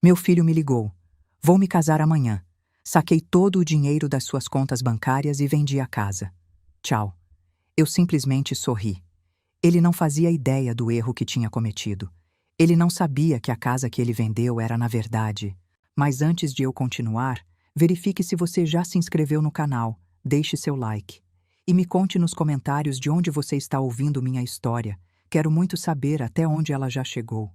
Meu filho me ligou. Vou me casar amanhã. Saquei todo o dinheiro das suas contas bancárias e vendi a casa. Tchau. Eu simplesmente sorri. Ele não fazia ideia do erro que tinha cometido. Ele não sabia que a casa que ele vendeu era, na verdade. Mas antes de eu continuar, verifique se você já se inscreveu no canal, deixe seu like. E me conte nos comentários de onde você está ouvindo minha história. Quero muito saber até onde ela já chegou.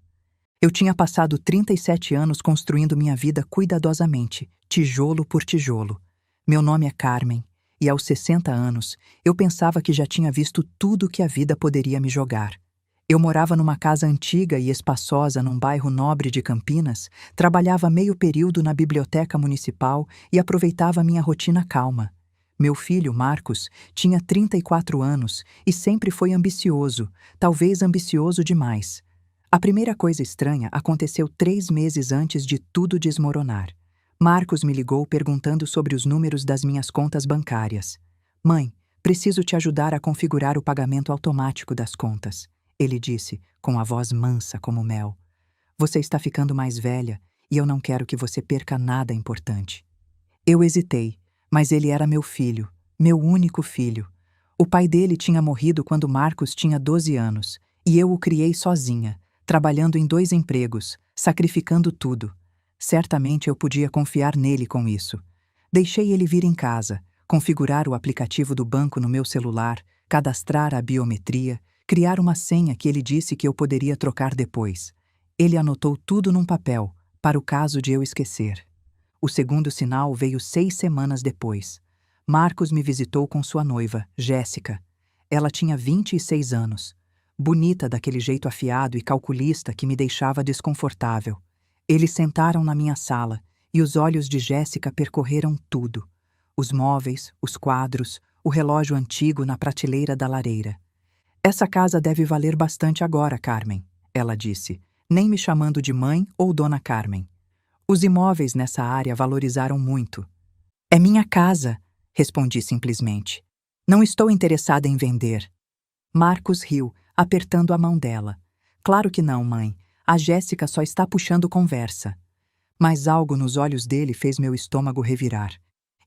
Eu tinha passado 37 anos construindo minha vida cuidadosamente, tijolo por tijolo. Meu nome é Carmen, e aos 60 anos, eu pensava que já tinha visto tudo que a vida poderia me jogar. Eu morava numa casa antiga e espaçosa num bairro nobre de Campinas, trabalhava meio período na biblioteca municipal e aproveitava minha rotina calma. Meu filho, Marcos, tinha 34 anos e sempre foi ambicioso, talvez ambicioso demais. A primeira coisa estranha aconteceu 3 meses antes de tudo desmoronar. Marcos me ligou perguntando sobre os números das minhas contas bancárias. Mãe, preciso te ajudar a configurar o pagamento automático das contas, ele disse, com a voz mansa como mel. Você está ficando mais velha e eu não quero que você perca nada importante. Eu hesitei, mas ele era meu filho, meu único filho. O pai dele tinha morrido quando Marcos tinha 12 anos e eu o criei sozinha, trabalhando em 2 empregos, sacrificando tudo. Certamente eu podia confiar nele com isso. Deixei ele vir em casa, configurar o aplicativo do banco no meu celular, cadastrar a biometria, criar uma senha que ele disse que eu poderia trocar depois. Ele anotou tudo num papel, para o caso de eu esquecer. O segundo sinal veio 6 semanas depois. Marcos me visitou com sua noiva, Jéssica. Ela tinha 26 anos. Bonita daquele jeito afiado e calculista que me deixava desconfortável. Eles sentaram na minha sala e os olhos de Jéssica percorreram tudo. Os móveis, os quadros, o relógio antigo na prateleira da lareira. Essa casa deve valer bastante agora, Carmen, ela disse, nem me chamando de mãe ou dona Carmen. Os imóveis nessa área valorizaram muito. É minha casa, respondi simplesmente. Não estou interessada em vender. Marcos riu, apertando a mão dela. Claro que não, mãe. A Jéssica só está puxando conversa. Mas algo nos olhos dele fez meu estômago revirar.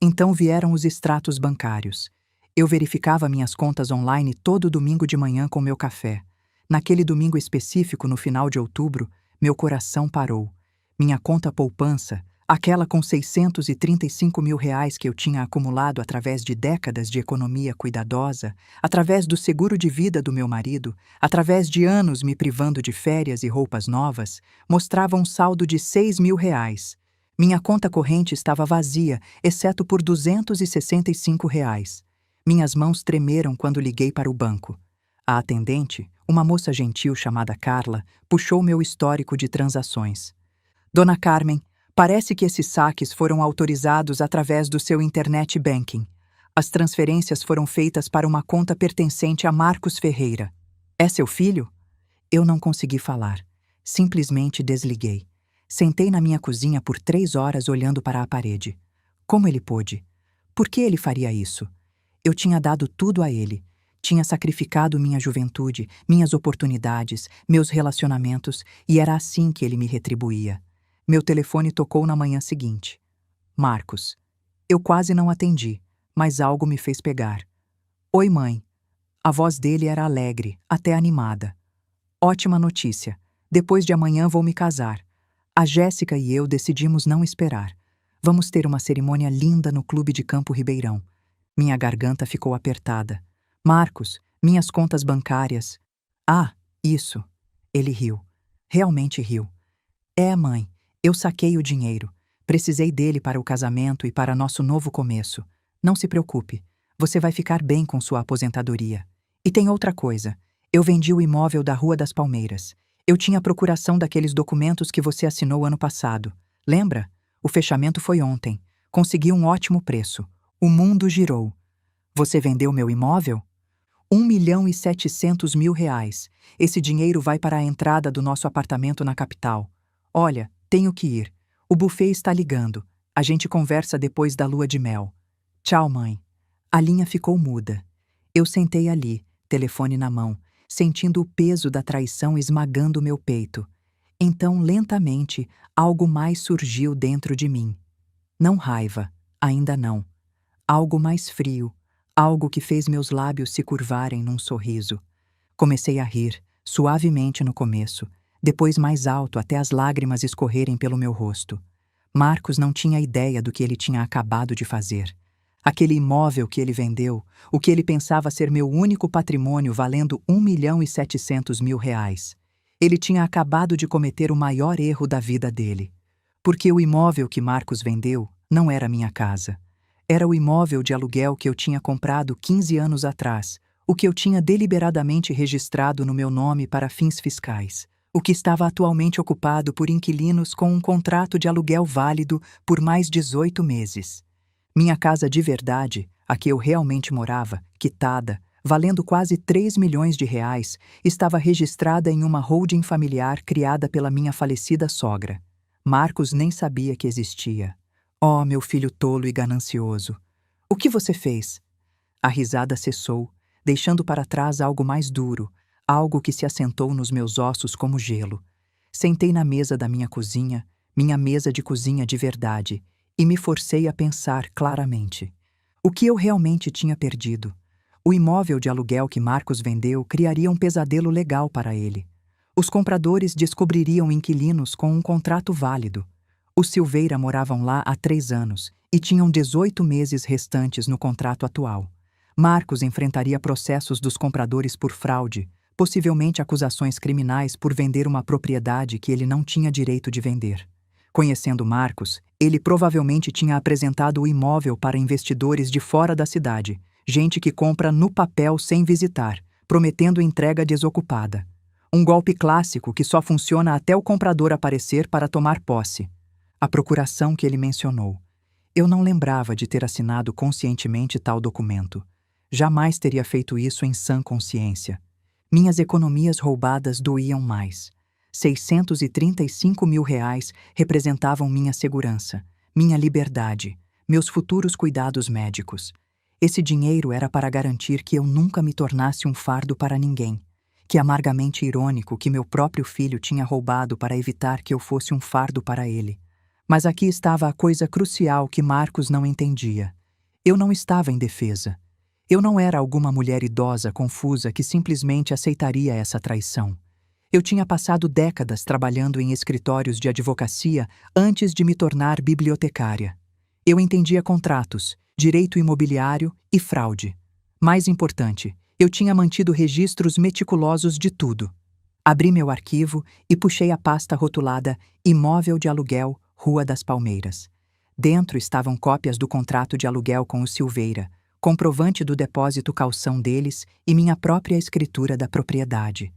Então vieram os extratos bancários. Eu verificava minhas contas online todo domingo de manhã com meu café. Naquele domingo específico, no final de outubro, meu coração parou. Minha conta poupança, aquela com R$ 635 mil que eu tinha acumulado através de décadas de economia cuidadosa, através do seguro de vida do meu marido, através de anos me privando de férias e roupas novas, mostrava um saldo de R$ 6 mil. Minha conta corrente estava vazia, exceto por R$ 265. Minhas mãos tremeram quando liguei para o banco. A atendente, uma moça gentil chamada Carla, puxou meu histórico de transações. Dona Carmen, parece que esses saques foram autorizados através do seu internet banking. As transferências foram feitas para uma conta pertencente a Marcos Ferreira. É seu filho? Eu não consegui falar. Simplesmente desliguei. Sentei na minha cozinha por 3 horas olhando para a parede. Como ele pôde? Por que ele faria isso? Eu tinha dado tudo a ele. Tinha sacrificado minha juventude, minhas oportunidades, meus relacionamentos, e era assim que ele me retribuía. Meu telefone tocou na manhã seguinte. Marcos. Eu quase não atendi, mas algo me fez pegar. Oi, mãe. A voz dele era alegre, até animada. Ótima notícia. Depois de amanhã vou me casar. A Jéssica e eu decidimos não esperar. Vamos ter uma cerimônia linda no Clube de Campo Ribeirão. Minha garganta ficou apertada. Marcos, minhas contas bancárias. Ah, isso. Ele riu. Realmente riu. É, mãe. Eu saquei o dinheiro. Precisei dele para o casamento e para nosso novo começo. Não se preocupe. Você vai ficar bem com sua aposentadoria. E tem outra coisa. Eu vendi o imóvel da Rua das Palmeiras. Eu tinha procuração daqueles documentos que você assinou ano passado. Lembra? O fechamento foi ontem. Consegui um ótimo preço. O mundo girou. Você vendeu meu imóvel? R$ 1.700.000. Esse dinheiro vai para a entrada do nosso apartamento na capital. Olha, tenho que ir. O buffet está ligando. A gente conversa depois da lua de mel. Tchau, mãe. A linha ficou muda. Eu sentei ali, telefone na mão, sentindo o peso da traição esmagando meu peito. Então, lentamente, algo mais surgiu dentro de mim. Não raiva, ainda não. Algo mais frio, algo que fez meus lábios se curvarem num sorriso. Comecei a rir, suavemente no começo, depois mais alto até as lágrimas escorrerem pelo meu rosto. Marcos não tinha ideia do que ele tinha acabado de fazer. Aquele imóvel que ele vendeu, o que ele pensava ser meu único patrimônio valendo R$ 1.700.000. Ele tinha acabado de cometer o maior erro da vida dele. Porque o imóvel que Marcos vendeu não era minha casa. Era o imóvel de aluguel que eu tinha comprado 15 anos atrás, o que eu tinha deliberadamente registrado no meu nome para fins fiscais, o que estava atualmente ocupado por inquilinos com um contrato de aluguel válido por mais 18 meses. Minha casa de verdade, a que eu realmente morava, quitada, valendo quase R$ 3 milhões, estava registrada em uma holding familiar criada pela minha falecida sogra. Marcos nem sabia que existia. Oh, meu filho tolo e ganancioso! O que você fez? A risada cessou, deixando para trás algo mais duro, algo que se assentou nos meus ossos como gelo. Sentei na mesa da minha cozinha, minha mesa de cozinha de verdade, e me forcei a pensar claramente. O que eu realmente tinha perdido? O imóvel de aluguel que Marcos vendeu criaria um pesadelo legal para ele. Os compradores descobririam inquilinos com um contrato válido. Os Silveira moravam lá há 3 anos e tinham 18 meses restantes no contrato atual. Marcos enfrentaria processos dos compradores por fraude, possivelmente acusações criminais por vender uma propriedade que ele não tinha direito de vender. Conhecendo Marcos, ele provavelmente tinha apresentado o imóvel para investidores de fora da cidade, gente que compra no papel sem visitar, prometendo entrega desocupada. Um golpe clássico que só funciona até o comprador aparecer para tomar posse. A procuração que ele mencionou. Eu não lembrava de ter assinado conscientemente tal documento. Jamais teria feito isso em sã consciência. Minhas economias roubadas doíam mais. R$ 635.000 representavam minha segurança, minha liberdade, meus futuros cuidados médicos. Esse dinheiro era para garantir que eu nunca me tornasse um fardo para ninguém. Que amargamente irônico que meu próprio filho tinha roubado para evitar que eu fosse um fardo para ele. Mas aqui estava a coisa crucial que Marcos não entendia. Eu não estava indefesa. Eu não era alguma mulher idosa confusa que simplesmente aceitaria essa traição. Eu tinha passado décadas trabalhando em escritórios de advocacia antes de me tornar bibliotecária. Eu entendia contratos, direito imobiliário e fraude. Mais importante, eu tinha mantido registros meticulosos de tudo. Abri meu arquivo e puxei a pasta rotulada Imóvel de Aluguel, Rua das Palmeiras. Dentro estavam cópias do contrato de aluguel com o Silveira, comprovante do depósito calção deles e minha própria escritura da propriedade.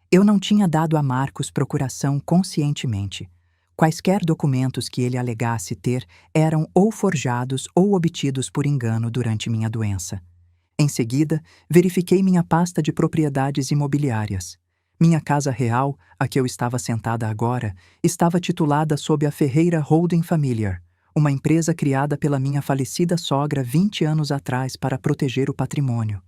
Eu não tinha dado a Marcos procuração conscientemente. Quaisquer documentos que ele alegasse ter eram ou forjados ou obtidos por engano durante minha doença. Em seguida, verifiquei minha pasta de propriedades imobiliárias. Minha casa real, a que eu estava sentada agora, estava titulada sob a Ferreira Holding Familiar, uma empresa criada pela minha falecida sogra 20 anos atrás para proteger o patrimônio.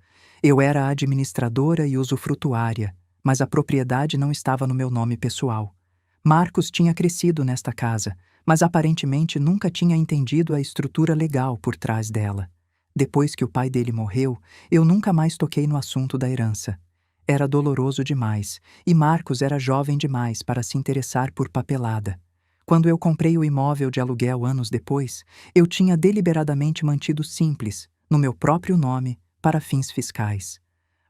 Eu era a administradora e usufrutuária, mas a propriedade não estava no meu nome pessoal. Marcos tinha crescido nesta casa, mas aparentemente nunca tinha entendido a estrutura legal por trás dela. Depois que o pai dele morreu, eu nunca mais toquei no assunto da herança. Era doloroso demais, e Marcos era jovem demais para se interessar por papelada. Quando eu comprei o imóvel de aluguel anos depois, eu tinha deliberadamente mantido simples, no meu próprio nome, para fins fiscais.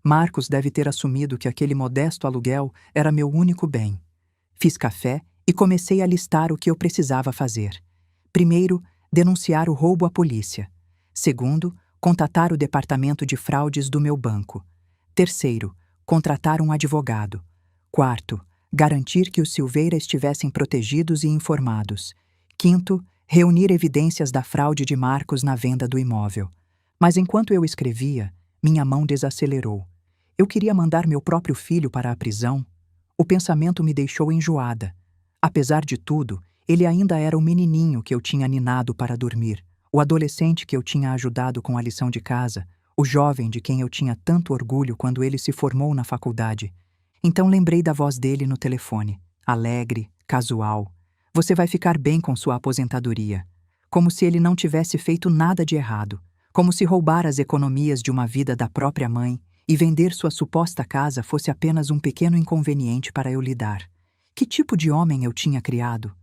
Marcos deve ter assumido que aquele modesto aluguel era meu único bem. Fiz café e comecei a listar o que eu precisava fazer. Primeiro, denunciar o roubo à polícia. Segundo, contatar o departamento de fraudes do meu banco. Terceiro, contratar um advogado. Quarto, garantir que os Silveira estivessem protegidos e informados. Quinto, reunir evidências da fraude de Marcos na venda do imóvel. Mas enquanto eu escrevia, minha mão desacelerou. Eu queria mandar meu próprio filho para a prisão. O pensamento me deixou enjoada. Apesar de tudo, ele ainda era o menininho que eu tinha ninado para dormir, o adolescente que eu tinha ajudado com a lição de casa, o jovem de quem eu tinha tanto orgulho quando ele se formou na faculdade. Então lembrei da voz dele no telefone. alegre, casual. Você vai ficar bem com sua aposentadoria. Como se ele não tivesse feito nada de errado. Como se roubar as economias de uma vida da própria mãe e vender sua suposta casa fosse apenas um pequeno inconveniente para eu lidar. Que tipo de homem eu tinha criado?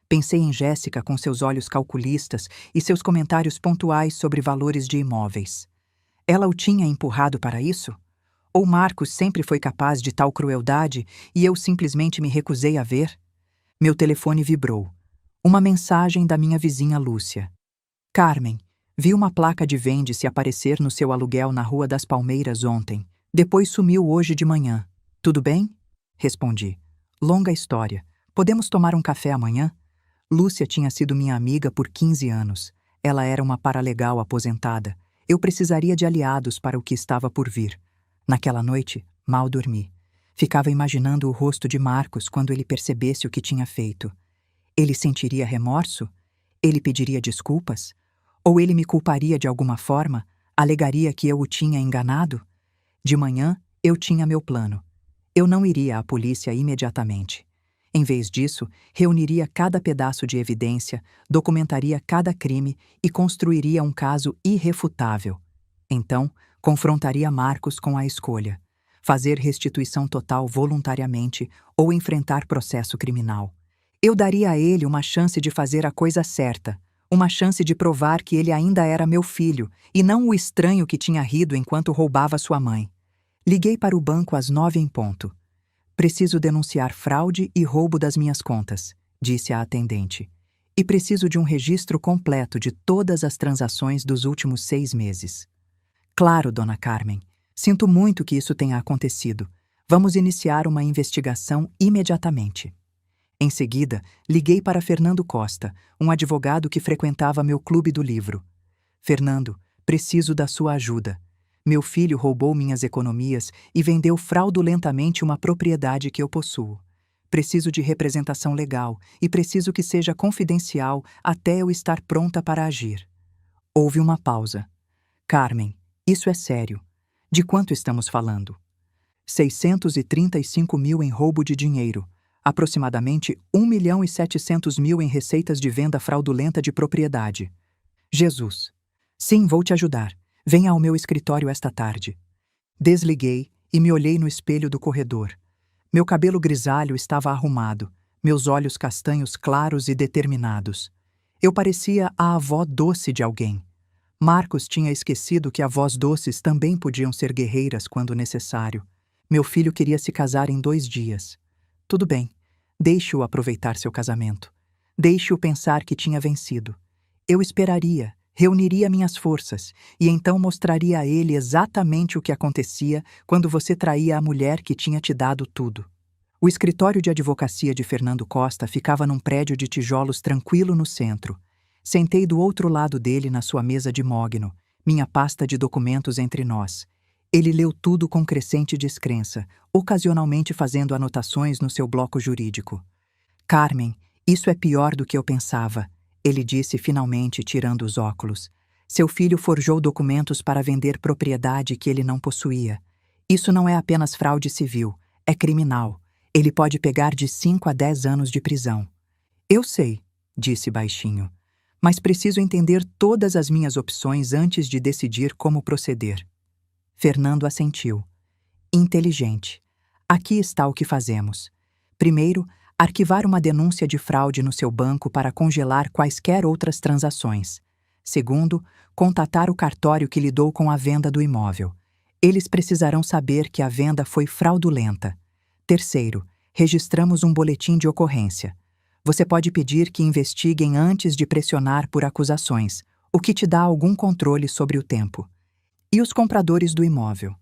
Pensei em Jéssica com seus olhos calculistas e seus comentários pontuais sobre valores de imóveis. Ela o tinha empurrado para isso? Ou Marcos sempre foi capaz de tal crueldade e eu simplesmente me recusei a ver? Meu telefone vibrou. Uma mensagem da minha vizinha Lúcia. Carmen, vi uma placa de vende-se aparecer no seu aluguel na Rua das Palmeiras ontem. Depois sumiu hoje de manhã. Tudo bem? Respondi. Longa história. Podemos tomar um café amanhã? Lúcia tinha sido minha amiga por 15 anos. Ela era uma paralegal aposentada. Eu precisaria de aliados para o que estava por vir. Naquela noite, mal dormi. Ficava imaginando o rosto de Marcos quando ele percebesse o que tinha feito. Ele sentiria remorso? Ele pediria desculpas? Ou ele me culparia de alguma forma? Alegaria que eu o tinha enganado? De manhã, eu tinha meu plano. Eu não iria à polícia imediatamente. Em vez disso, reuniria cada pedaço de evidência, documentaria cada crime e construiria um caso irrefutável. Então, confrontaria Marcos com a escolha: fazer restituição total voluntariamente ou enfrentar processo criminal. Eu daria a ele uma chance de fazer a coisa certa, uma chance de provar que ele ainda era meu filho e não o estranho que tinha rido enquanto roubava sua mãe. Liguei para o banco às 9 em ponto. Preciso denunciar fraude e roubo das minhas contas, disse a atendente. E preciso de um registro completo de todas as transações dos últimos 6 meses. Claro, dona Carmen. Sinto muito que isso tenha acontecido. Vamos iniciar uma investigação imediatamente. Em seguida, liguei para Fernando Costa, um advogado que frequentava meu clube do livro. Fernando, preciso da sua ajuda. Meu filho roubou minhas economias e vendeu fraudulentamente uma propriedade que eu possuo. Preciso de representação legal e preciso que seja confidencial até eu estar pronta para agir. Houve uma pausa. Carmen, isso é sério. De quanto estamos falando? 635 mil em roubo de dinheiro. Aproximadamente 1.700.000 em receitas de venda fraudulenta de propriedade. Jesus. Sim, vou te ajudar. Venha ao meu escritório esta tarde. Desliguei e me olhei no espelho do corredor. Meu cabelo grisalho estava arrumado, meus olhos castanhos claros e determinados. Eu parecia a avó doce de alguém. Marcos tinha esquecido que avós doces também podiam ser guerreiras quando necessário. Meu filho queria se casar em 2 dias. Tudo bem, deixe-o aproveitar seu casamento. Deixe-o pensar que tinha vencido. Eu esperaria, reuniria minhas forças e então mostraria a ele exatamente o que acontecia quando você traía a mulher que tinha te dado tudo. O escritório de advocacia de Fernando Costa ficava num prédio de tijolos tranquilo no centro. Sentei do outro lado dele na sua mesa de mogno, minha pasta de documentos entre nós. Ele leu tudo com crescente descrença, ocasionalmente fazendo anotações no seu bloco jurídico. Carmen, isso é pior do que eu pensava, ele disse finalmente, tirando os óculos. Seu filho forjou documentos para vender propriedade que ele não possuía. Isso não é apenas fraude civil, é criminal. Ele pode pegar de 5 a 10 anos de prisão. Eu sei, disse baixinho, mas preciso entender todas as minhas opções antes de decidir como proceder. Fernando assentiu. Inteligente. Aqui está o que fazemos. Primeiro, arquivar uma denúncia de fraude no seu banco para congelar quaisquer outras transações. Segundo, contatar o cartório que lidou com a venda do imóvel. Eles precisarão saber que a venda foi fraudulenta. Terceiro, registramos um boletim de ocorrência. Você pode pedir que investiguem antes de pressionar por acusações, o que te dá algum controle sobre o tempo. E os compradores do imóvel?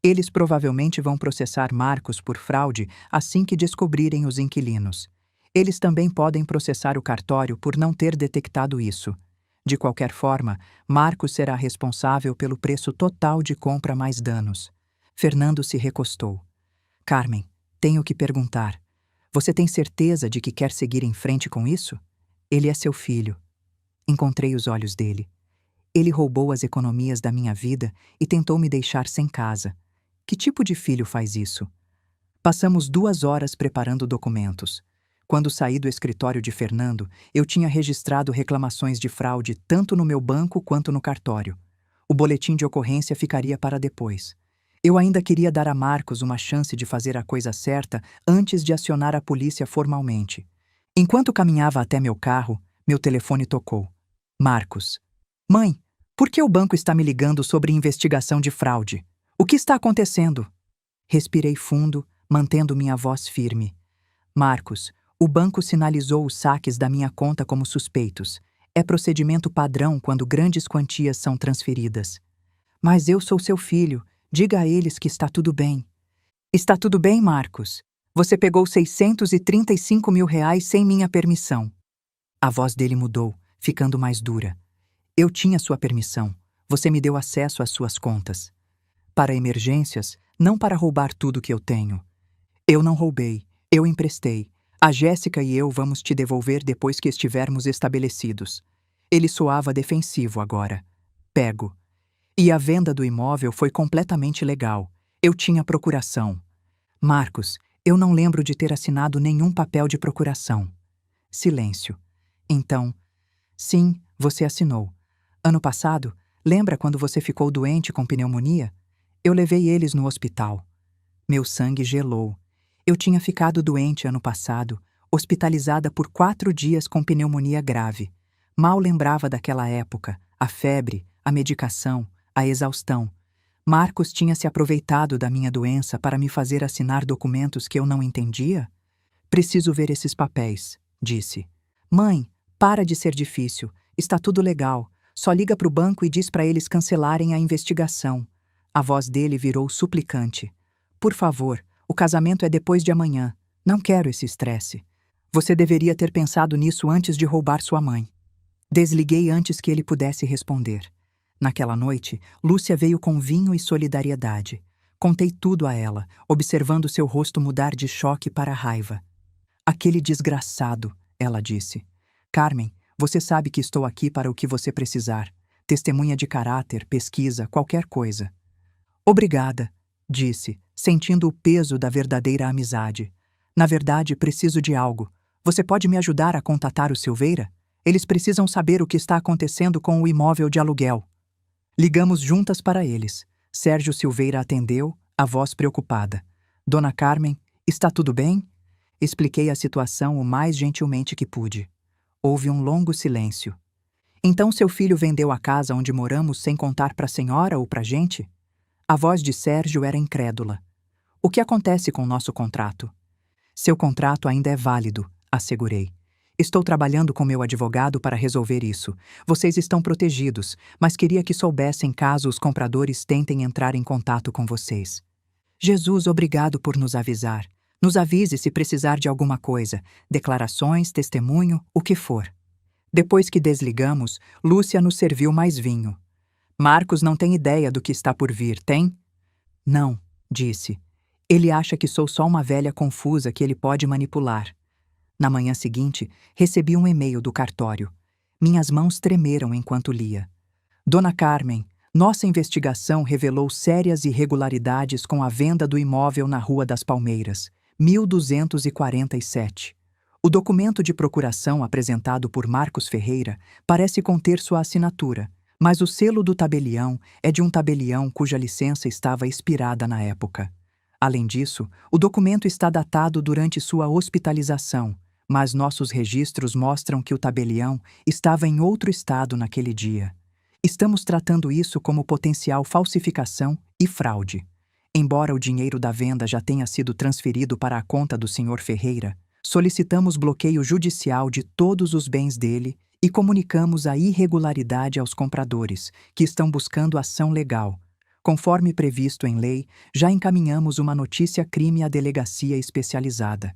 Eles provavelmente vão processar Marcos por fraude assim que descobrirem os inquilinos. Eles também podem processar o cartório por não ter detectado isso. De qualquer forma, Marcos será responsável pelo preço total de compra mais danos. Fernando se recostou. Carmen, tenho que perguntar. Você tem certeza de que quer seguir em frente com isso? Ele é seu filho. Encontrei os olhos dele. Ele roubou as economias da minha vida e tentou me deixar sem casa. Que tipo de filho faz isso? Passamos 2 horas preparando documentos. Quando saí do escritório de Fernando, eu tinha registrado reclamações de fraude tanto no meu banco quanto no cartório. O boletim de ocorrência ficaria para depois. Eu ainda queria dar a Marcos uma chance de fazer a coisa certa antes de acionar a polícia formalmente. Enquanto caminhava até meu carro, meu telefone tocou. Marcos. Mãe, por que o banco está me ligando sobre investigação de fraude? O que está acontecendo? Respirei fundo, mantendo minha voz firme. Marcos, o banco sinalizou os saques da minha conta como suspeitos. É procedimento padrão quando grandes quantias são transferidas. Mas eu sou seu filho. Diga a eles que está tudo bem. Está tudo bem, Marcos. Você pegou R$ 635 mil sem minha permissão. A voz dele mudou, ficando mais dura. Eu tinha sua permissão. Você me deu acesso às suas contas. Para emergências, não para roubar tudo que eu tenho. Eu não roubei, eu emprestei. A Jéssica e eu vamos te devolver depois que estivermos estabelecidos. Ele soava defensivo agora. Pego. E a venda do imóvel foi completamente legal. Eu tinha procuração. Marcos, eu não lembro de ter assinado nenhum papel de procuração. Silêncio. Então, sim, você assinou. Ano passado, lembra quando você ficou doente com pneumonia? Eu levei eles no hospital. Meu sangue gelou. Eu tinha ficado doente ano passado, hospitalizada por 4 dias com pneumonia grave. Mal lembrava daquela época, a febre, a medicação, a exaustão. Marcos tinha se aproveitado da minha doença para me fazer assinar documentos que eu não entendia? Preciso ver esses papéis, disse. Mãe, para de ser difícil. Está tudo legal. Só liga para o banco e diz para eles cancelarem a investigação. A voz dele virou suplicante. Por favor, o casamento é depois de amanhã. Não quero esse estresse. Você deveria ter pensado nisso antes de roubar sua mãe. Desliguei antes que ele pudesse responder. Naquela noite, Lúcia veio com vinho e solidariedade. Contei tudo a ela, observando seu rosto mudar de choque para raiva. Aquele desgraçado, ela disse. Carmen, você sabe que estou aqui para o que você precisar. Testemunha de caráter, pesquisa, qualquer coisa. Obrigada, disse, sentindo o peso da verdadeira amizade. Na verdade, preciso de algo. Você pode me ajudar a contatar o Silveira? Eles precisam saber o que está acontecendo com o imóvel de aluguel. Ligamos juntas para eles. Sérgio Silveira atendeu, a voz preocupada. Dona Carmen, está tudo bem? Expliquei a situação o mais gentilmente que pude. Houve um longo silêncio. Então seu filho vendeu a casa onde moramos sem contar para a senhora ou para a gente? A voz de Sérgio era incrédula. O que acontece com o nosso contrato? Seu contrato ainda é válido, assegurei. Estou trabalhando com meu advogado para resolver isso. Vocês estão protegidos, mas queria que soubessem caso os compradores tentem entrar em contato com vocês. Jesus, obrigado por nos avisar. Nos avise se precisar de alguma coisa, declarações, testemunho, o que for. Depois que desligamos, Lúcia nos serviu mais vinho. Marcos não tem ideia do que está por vir, tem? Não, disse. Ele acha que sou só uma velha confusa que ele pode manipular. Na manhã seguinte, recebi um e-mail do cartório. Minhas mãos tremeram enquanto lia. Dona Carmen, nossa investigação revelou sérias irregularidades com a venda do imóvel na Rua das Palmeiras, 1247. O documento de procuração apresentado por Marcos Ferreira parece conter sua assinatura, mas o selo do tabelião é de um tabelião cuja licença estava expirada na época. Além disso, o documento está datado durante sua hospitalização, mas nossos registros mostram que o tabelião estava em outro estado naquele dia. Estamos tratando isso como potencial falsificação e fraude. Embora o dinheiro da venda já tenha sido transferido para a conta do Sr. Ferreira, solicitamos bloqueio judicial de todos os bens dele e comunicamos a irregularidade aos compradores, que estão buscando ação legal. Conforme previsto em lei, já encaminhamos uma notícia-crime à delegacia especializada.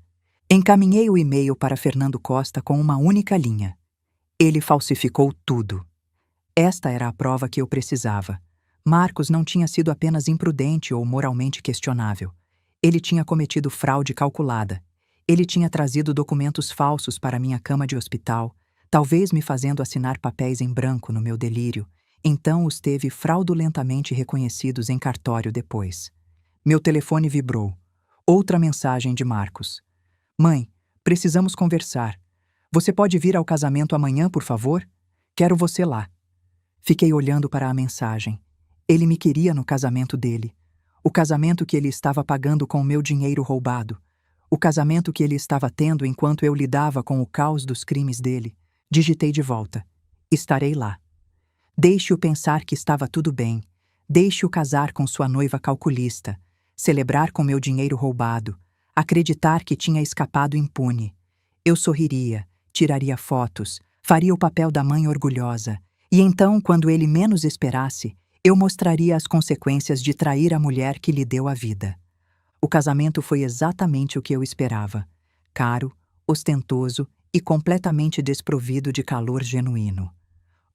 Encaminhei o e-mail para Fernando Costa com uma única linha. Ele falsificou tudo. Esta era a prova que eu precisava. Marcos não tinha sido apenas imprudente ou moralmente questionável. Ele tinha cometido fraude calculada. Ele tinha trazido documentos falsos para minha cama de hospital, talvez me fazendo assinar papéis em branco no meu delírio. Então os teve fraudulentamente reconhecidos em cartório depois. Meu telefone vibrou. Outra mensagem de Marcos. Mãe, precisamos conversar. Você pode vir ao casamento amanhã, por favor? Quero você lá. Fiquei olhando para a mensagem. Ele me queria no casamento dele. O casamento que ele estava pagando com o meu dinheiro roubado. O casamento que ele estava tendo enquanto eu lidava com o caos dos crimes dele. Digitei de volta. Estarei lá. Deixe-o pensar que estava tudo bem. Deixe-o casar com sua noiva calculista. Celebrar com meu dinheiro roubado. Acreditar que tinha escapado impune. Eu sorriria, tiraria fotos, faria o papel da mãe orgulhosa. E então, quando ele menos esperasse, eu mostraria as consequências de trair a mulher que lhe deu a vida. O casamento foi exatamente o que eu esperava. Caro, ostentoso e completamente desprovido de calor genuíno.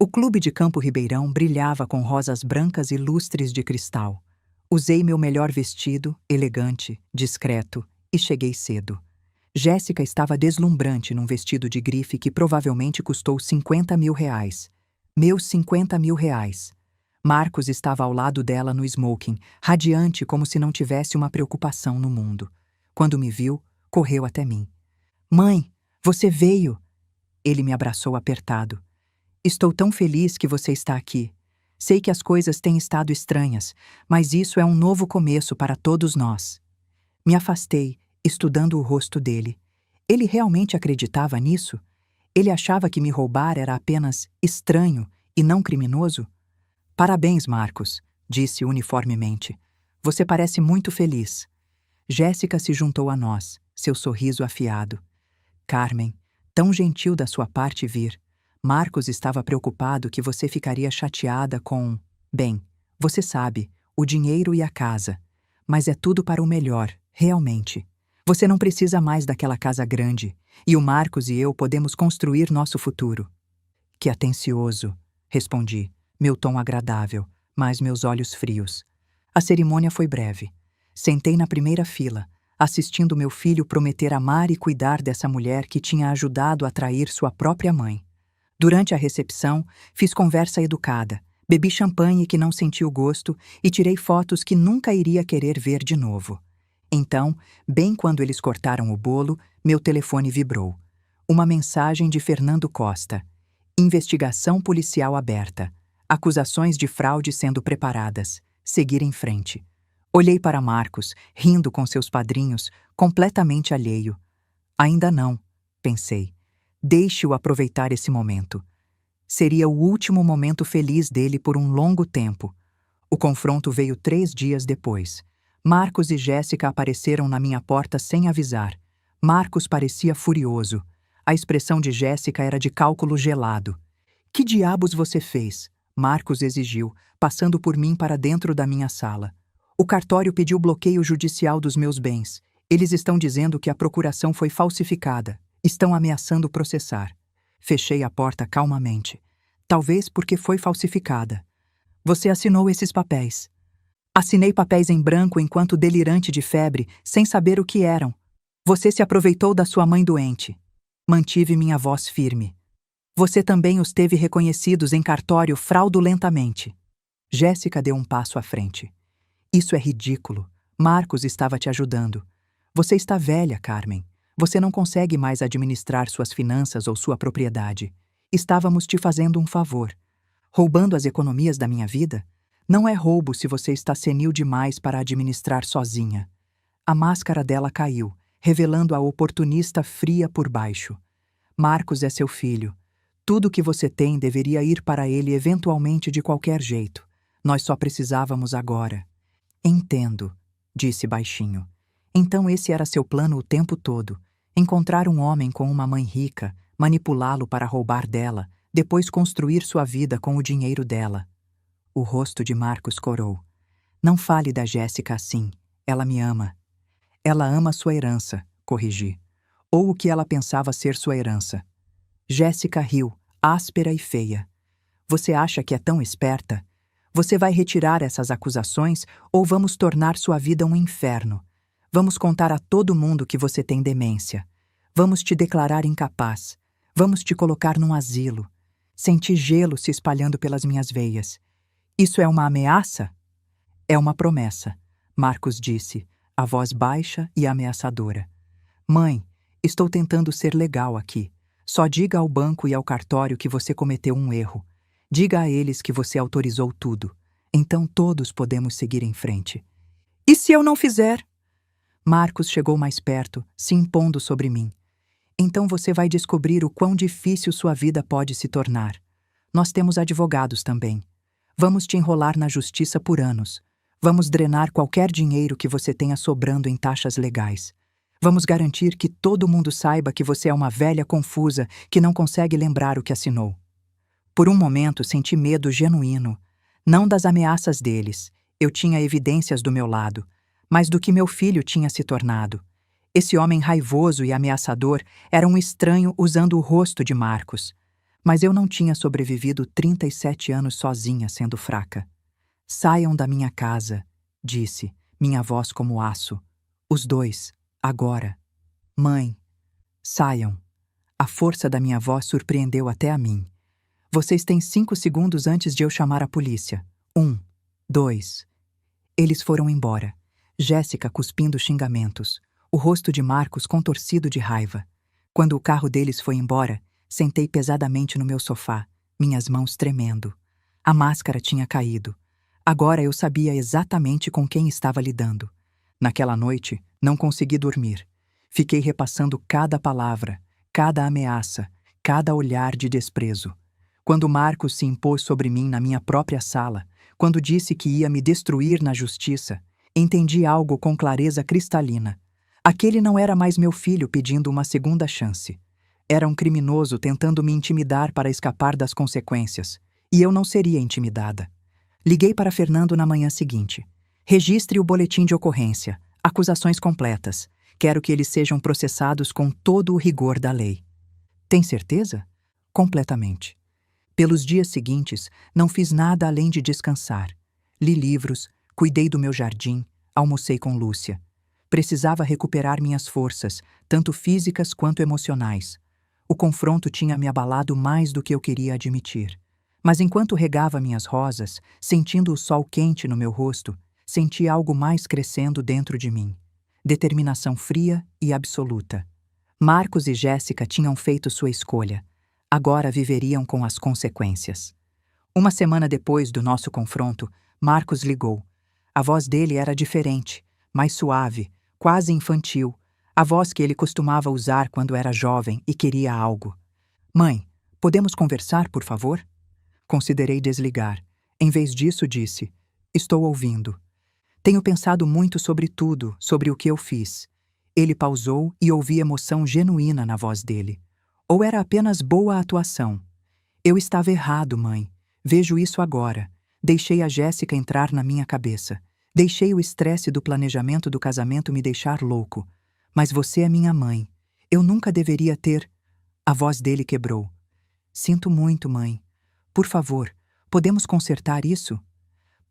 O clube de Campo Ribeirão brilhava com rosas brancas e lustres de cristal. Usei meu melhor vestido, elegante, discreto, e cheguei cedo. Jéssica estava deslumbrante num vestido de grife que provavelmente custou R$50 mil. Meus R$50 mil. Marcos estava ao lado dela no smoking, radiante como se não tivesse uma preocupação no mundo. Quando me viu, correu até mim. Mãe, você veio! Ele me abraçou apertado. Estou tão feliz que você está aqui. Sei que as coisas têm estado estranhas, mas isso é um novo começo para todos nós. Me afastei, estudando o rosto dele. Ele realmente acreditava nisso? Ele achava que me roubar era apenas estranho e não criminoso? Parabéns, Marcos, disse uniformemente. Você parece muito feliz. Jéssica se juntou a nós, seu sorriso afiado. Carmen, tão gentil da sua parte vir. Marcos estava preocupado que você ficaria chateada com... Bem, você sabe, o dinheiro e a casa. Mas é tudo para o melhor, realmente. Você não precisa mais daquela casa grande, e o Marcos e eu podemos construir nosso futuro. Que atencioso, respondi, meu tom agradável, mas meus olhos frios. A cerimônia foi breve. Sentei na primeira fila, assistindo meu filho prometer amar e cuidar dessa mulher que tinha ajudado a trair sua própria mãe. Durante a recepção, fiz conversa educada, bebi champanhe que não senti o gosto e tirei fotos que nunca iria querer ver de novo. Então, bem quando eles cortaram o bolo, meu telefone vibrou. Uma mensagem de Fernando Costa. Investigação policial aberta. Acusações de fraude sendo preparadas. Seguir em frente. Olhei para Marcos, rindo com seus padrinhos, completamente alheio. Ainda não, pensei. Deixe-o aproveitar esse momento. Seria o último momento feliz dele por um longo tempo. O confronto veio 3 dias depois. Marcos e Jéssica apareceram na minha porta sem avisar. Marcos parecia furioso. A expressão de Jéssica era de cálculo gelado. Que diabos você fez? Marcos exigiu, passando por mim para dentro da minha sala. O cartório pediu bloqueio judicial dos meus bens. Eles estão dizendo que a procuração foi falsificada. Estão ameaçando processar. Fechei a porta calmamente. Talvez porque foi falsificada. Você assinou esses papéis. Assinei papéis em branco enquanto delirante de febre, sem saber o que eram. Você se aproveitou da sua mãe doente. Mantive minha voz firme. Você também os teve reconhecidos em cartório fraudulentamente. Jéssica deu um passo à frente. Isso é ridículo. Marcos estava te ajudando. Você está velha, Carmen. Você não consegue mais administrar suas finanças ou sua propriedade. Estávamos te fazendo um favor. Roubando as economias da minha vida? Não é roubo se você está senil demais para administrar sozinha. A máscara dela caiu, revelando a oportunista fria por baixo. Marcos é seu filho. Tudo que você tem deveria ir para ele eventualmente de qualquer jeito. Nós só precisávamos agora. Entendo, disse baixinho. Então esse era seu plano o tempo todo. Encontrar um homem com uma mãe rica, manipulá-lo para roubar dela, depois construir sua vida com o dinheiro dela. O rosto de Marcos corou. Não fale da Jéssica assim. Ela me ama. Ela ama sua herança, corrigi. Ou o que ela pensava ser sua herança. Jéssica riu, áspera e feia. Você acha que é tão esperta? Você vai retirar essas acusações ou vamos tornar sua vida um inferno? Vamos contar a todo mundo que você tem demência. Vamos te declarar incapaz. Vamos te colocar num asilo. Senti gelo se espalhando pelas minhas veias. Isso é uma ameaça? É uma promessa, Marcos disse, a voz baixa e ameaçadora. Mãe, estou tentando ser legal aqui. Só diga ao banco e ao cartório que você cometeu um erro. Diga a eles que você autorizou tudo. Então todos podemos seguir em frente. E se eu não fizer? Marcos chegou mais perto, se impondo sobre mim. Então você vai descobrir o quão difícil sua vida pode se tornar. Nós temos advogados também. Vamos te enrolar na justiça por anos. Vamos drenar qualquer dinheiro que você tenha sobrando em taxas legais. Vamos garantir que todo mundo saiba que você é uma velha confusa que não consegue lembrar o que assinou. Por um momento senti medo genuíno, não das ameaças deles, eu tinha evidências do meu lado, mas do que meu filho tinha se tornado. Esse homem raivoso e ameaçador era um estranho usando o rosto de Marcos. Mas eu não tinha sobrevivido 37 anos sozinha sendo fraca. Saiam da minha casa, disse, minha voz como aço. Os dois, agora. Mãe, saiam. A força da minha voz surpreendeu até a mim. Vocês têm 5 segundos antes de eu chamar a polícia. 1, 2. Eles foram embora. Jéssica cuspindo xingamentos. O rosto de Marcos contorcido de raiva. Quando o carro deles foi embora, sentei pesadamente no meu sofá, minhas mãos tremendo. A máscara tinha caído. Agora eu sabia exatamente com quem estava lidando. Naquela noite, não consegui dormir. Fiquei repassando cada palavra, cada ameaça, cada olhar de desprezo. Quando Marcos se impôs sobre mim na minha própria sala, quando disse que ia me destruir na justiça, entendi algo com clareza cristalina. Aquele não era mais meu filho pedindo uma segunda chance. Era um criminoso tentando me intimidar para escapar das consequências, e eu não seria intimidada. Liguei para Fernando na manhã seguinte. Registre o boletim de ocorrência, acusações completas. Quero que eles sejam processados com todo o rigor da lei. Tem certeza? Completamente. Pelos dias seguintes, não fiz nada além de descansar. Li livros, cuidei do meu jardim, almocei com Lúcia. Precisava recuperar minhas forças, tanto físicas quanto emocionais. O confronto tinha me abalado mais do que eu queria admitir. Mas enquanto regava minhas rosas, sentindo o sol quente no meu rosto, senti algo mais crescendo dentro de mim. Determinação fria e absoluta. Marcos e Jéssica tinham feito sua escolha. Agora viveriam com as consequências. Uma semana depois do nosso confronto, Marcos ligou. A voz dele era diferente, mais suave, quase infantil, a voz que ele costumava usar quando era jovem e queria algo. Mãe, podemos conversar, por favor? Considerei desligar. Em vez disso, disse, estou ouvindo. Tenho pensado muito sobre tudo, sobre o que eu fiz. Ele pausou e ouvi emoção genuína na voz dele. Ou era apenas boa atuação? Eu estava errado, mãe. Vejo isso agora. Deixei a Jéssica entrar na minha cabeça. Deixei o estresse do planejamento do casamento me deixar louco. Mas você é minha mãe. Eu nunca deveria ter... A voz dele quebrou. Sinto muito, mãe. Por favor, podemos consertar isso?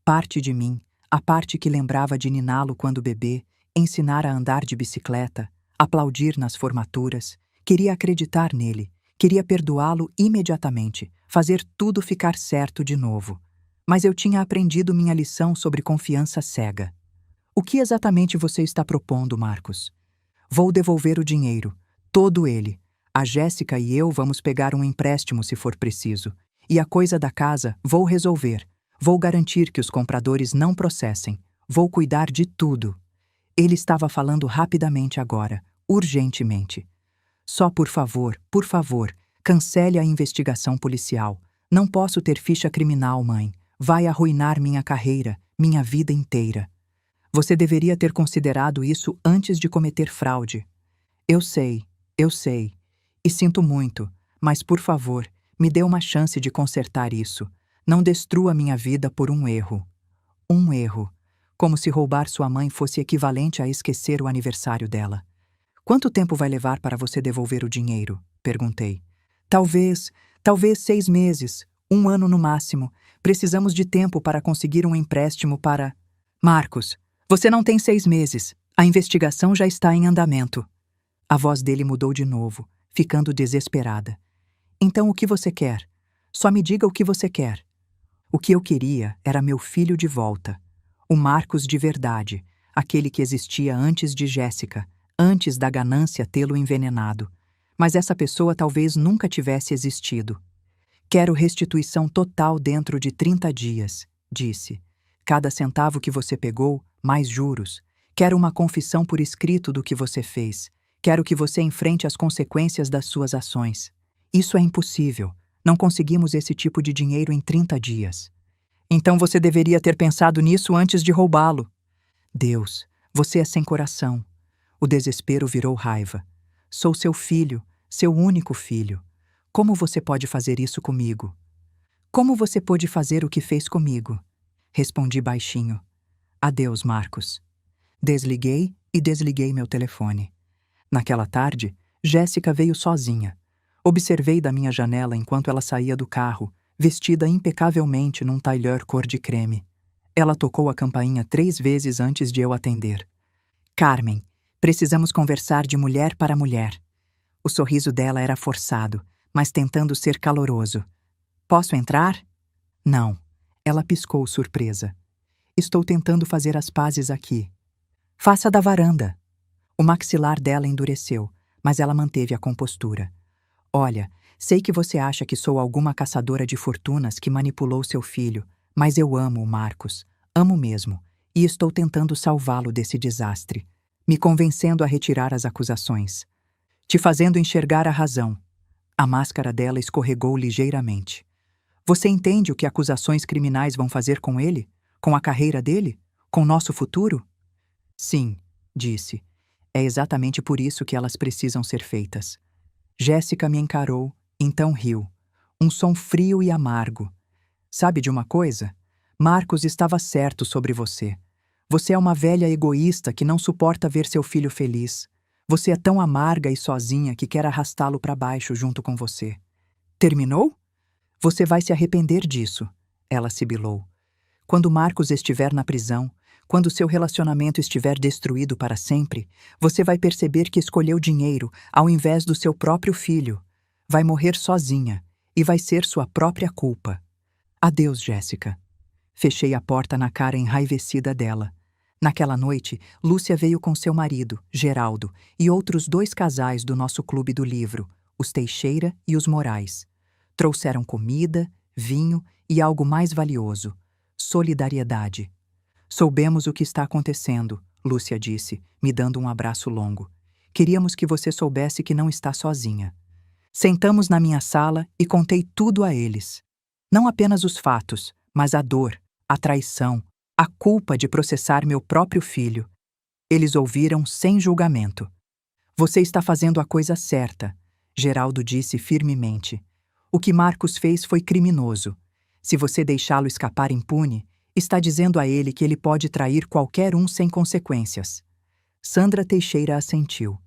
Parte de mim, a parte que lembrava de niná-lo quando bebê, ensinar a andar de bicicleta, aplaudir nas formaturas, queria acreditar nele, queria perdoá-lo imediatamente, fazer tudo ficar certo de novo. Mas eu tinha aprendido minha lição sobre confiança cega. O que exatamente você está propondo, Marcos? Vou devolver o dinheiro, todo ele. A Jéssica e eu vamos pegar um empréstimo se for preciso. E a coisa da casa vou resolver. Vou garantir que os compradores não processem. Vou cuidar de tudo. Ele estava falando rapidamente agora, urgentemente. Só por favor, cancele a investigação policial. Não posso ter ficha criminal, mãe. Vai arruinar minha carreira, minha vida inteira. Você deveria ter considerado isso antes de cometer fraude. Eu sei. E sinto muito, mas por favor, me dê uma chance de consertar isso. Não destrua minha vida por um erro. Um erro. Como se roubar sua mãe fosse equivalente a esquecer o aniversário dela. Quanto tempo vai levar para você devolver o dinheiro? Perguntei. Talvez 6 meses, 1 ano no máximo. Precisamos de tempo para conseguir um empréstimo para... Marcos, você não tem 6 meses. A investigação já está em andamento. A voz dele mudou de novo, ficando desesperada. Então o que você quer? Só me diga o que você quer. O que eu queria era meu filho de volta. O Marcos de verdade. aquele que existia antes de Jéssica, antes da ganância tê-lo envenenado. Mas essa pessoa talvez nunca tivesse existido. Quero restituição total dentro de 30 dias, disse. Cada centavo que você pegou, mais juros. Quero uma confissão por escrito do que você fez. Quero que você enfrente as consequências das suas ações. Isso é impossível. Não conseguimos esse tipo de dinheiro em 30 dias. Então você deveria ter pensado nisso antes de roubá-lo. Deus, você é sem coração. O desespero virou raiva. Sou seu filho, seu único filho. Como você pode fazer isso comigo? Como você pôde fazer o que fez comigo? Respondi baixinho. Adeus, Marcos. Desliguei e desliguei meu telefone. Naquela tarde, Jéssica veio sozinha. Observei da minha janela enquanto ela saía do carro, vestida impecavelmente num tailleur cor de creme. Ela tocou a campainha 3 vezes antes de eu atender. Carmen, precisamos conversar de mulher para mulher. O sorriso dela era forçado, mas tentando ser caloroso. Posso entrar? Não. Ela piscou surpresa. Estou tentando fazer as pazes aqui. Faça da varanda. O maxilar dela endureceu, mas ela manteve a compostura. Olha, sei que você acha que sou alguma caçadora de fortunas que manipulou seu filho, mas eu amo o Marcos. Amo mesmo. E estou tentando salvá-lo desse desastre, me convencendo a retirar as acusações. Te fazendo enxergar a razão. A máscara dela escorregou ligeiramente. Você entende o que acusações criminais vão fazer com ele? Com a carreira dele? Com nosso futuro? Sim, disse. É exatamente por isso que elas precisam ser feitas. Jéssica me encarou, então riu. Um som frio e amargo. Sabe de uma coisa? Marcos estava certo sobre você. Você é uma velha egoísta que não suporta ver seu filho feliz. Você é tão amarga e sozinha que quer arrastá-lo para baixo junto com você. Terminou? Você vai se arrepender disso, ela sibilou. Quando Marcos estiver na prisão, quando seu relacionamento estiver destruído para sempre, você vai perceber que escolheu dinheiro ao invés do seu próprio filho. Vai morrer sozinha e vai ser sua própria culpa. Adeus, Jéssica. Fechei a porta na cara enraivecida dela. Naquela noite, Lúcia veio com seu marido, Geraldo, e outros 2 casais do nosso clube do livro, os Teixeira e os Morais. Trouxeram comida, vinho e algo mais valioso: solidariedade. Soubemos o que está acontecendo, Lúcia disse, me dando um abraço longo. Queríamos que você soubesse que não está sozinha. Sentamos na minha sala e contei tudo a eles. Não apenas os fatos, mas a dor, a traição, a culpa de processar meu próprio filho. Eles ouviram sem julgamento. Você está fazendo a coisa certa, Geraldo disse firmemente. O que Marcos fez foi criminoso. Se você deixá-lo escapar impune, está dizendo a ele que ele pode trair qualquer um sem consequências. Sandra Teixeira assentiu.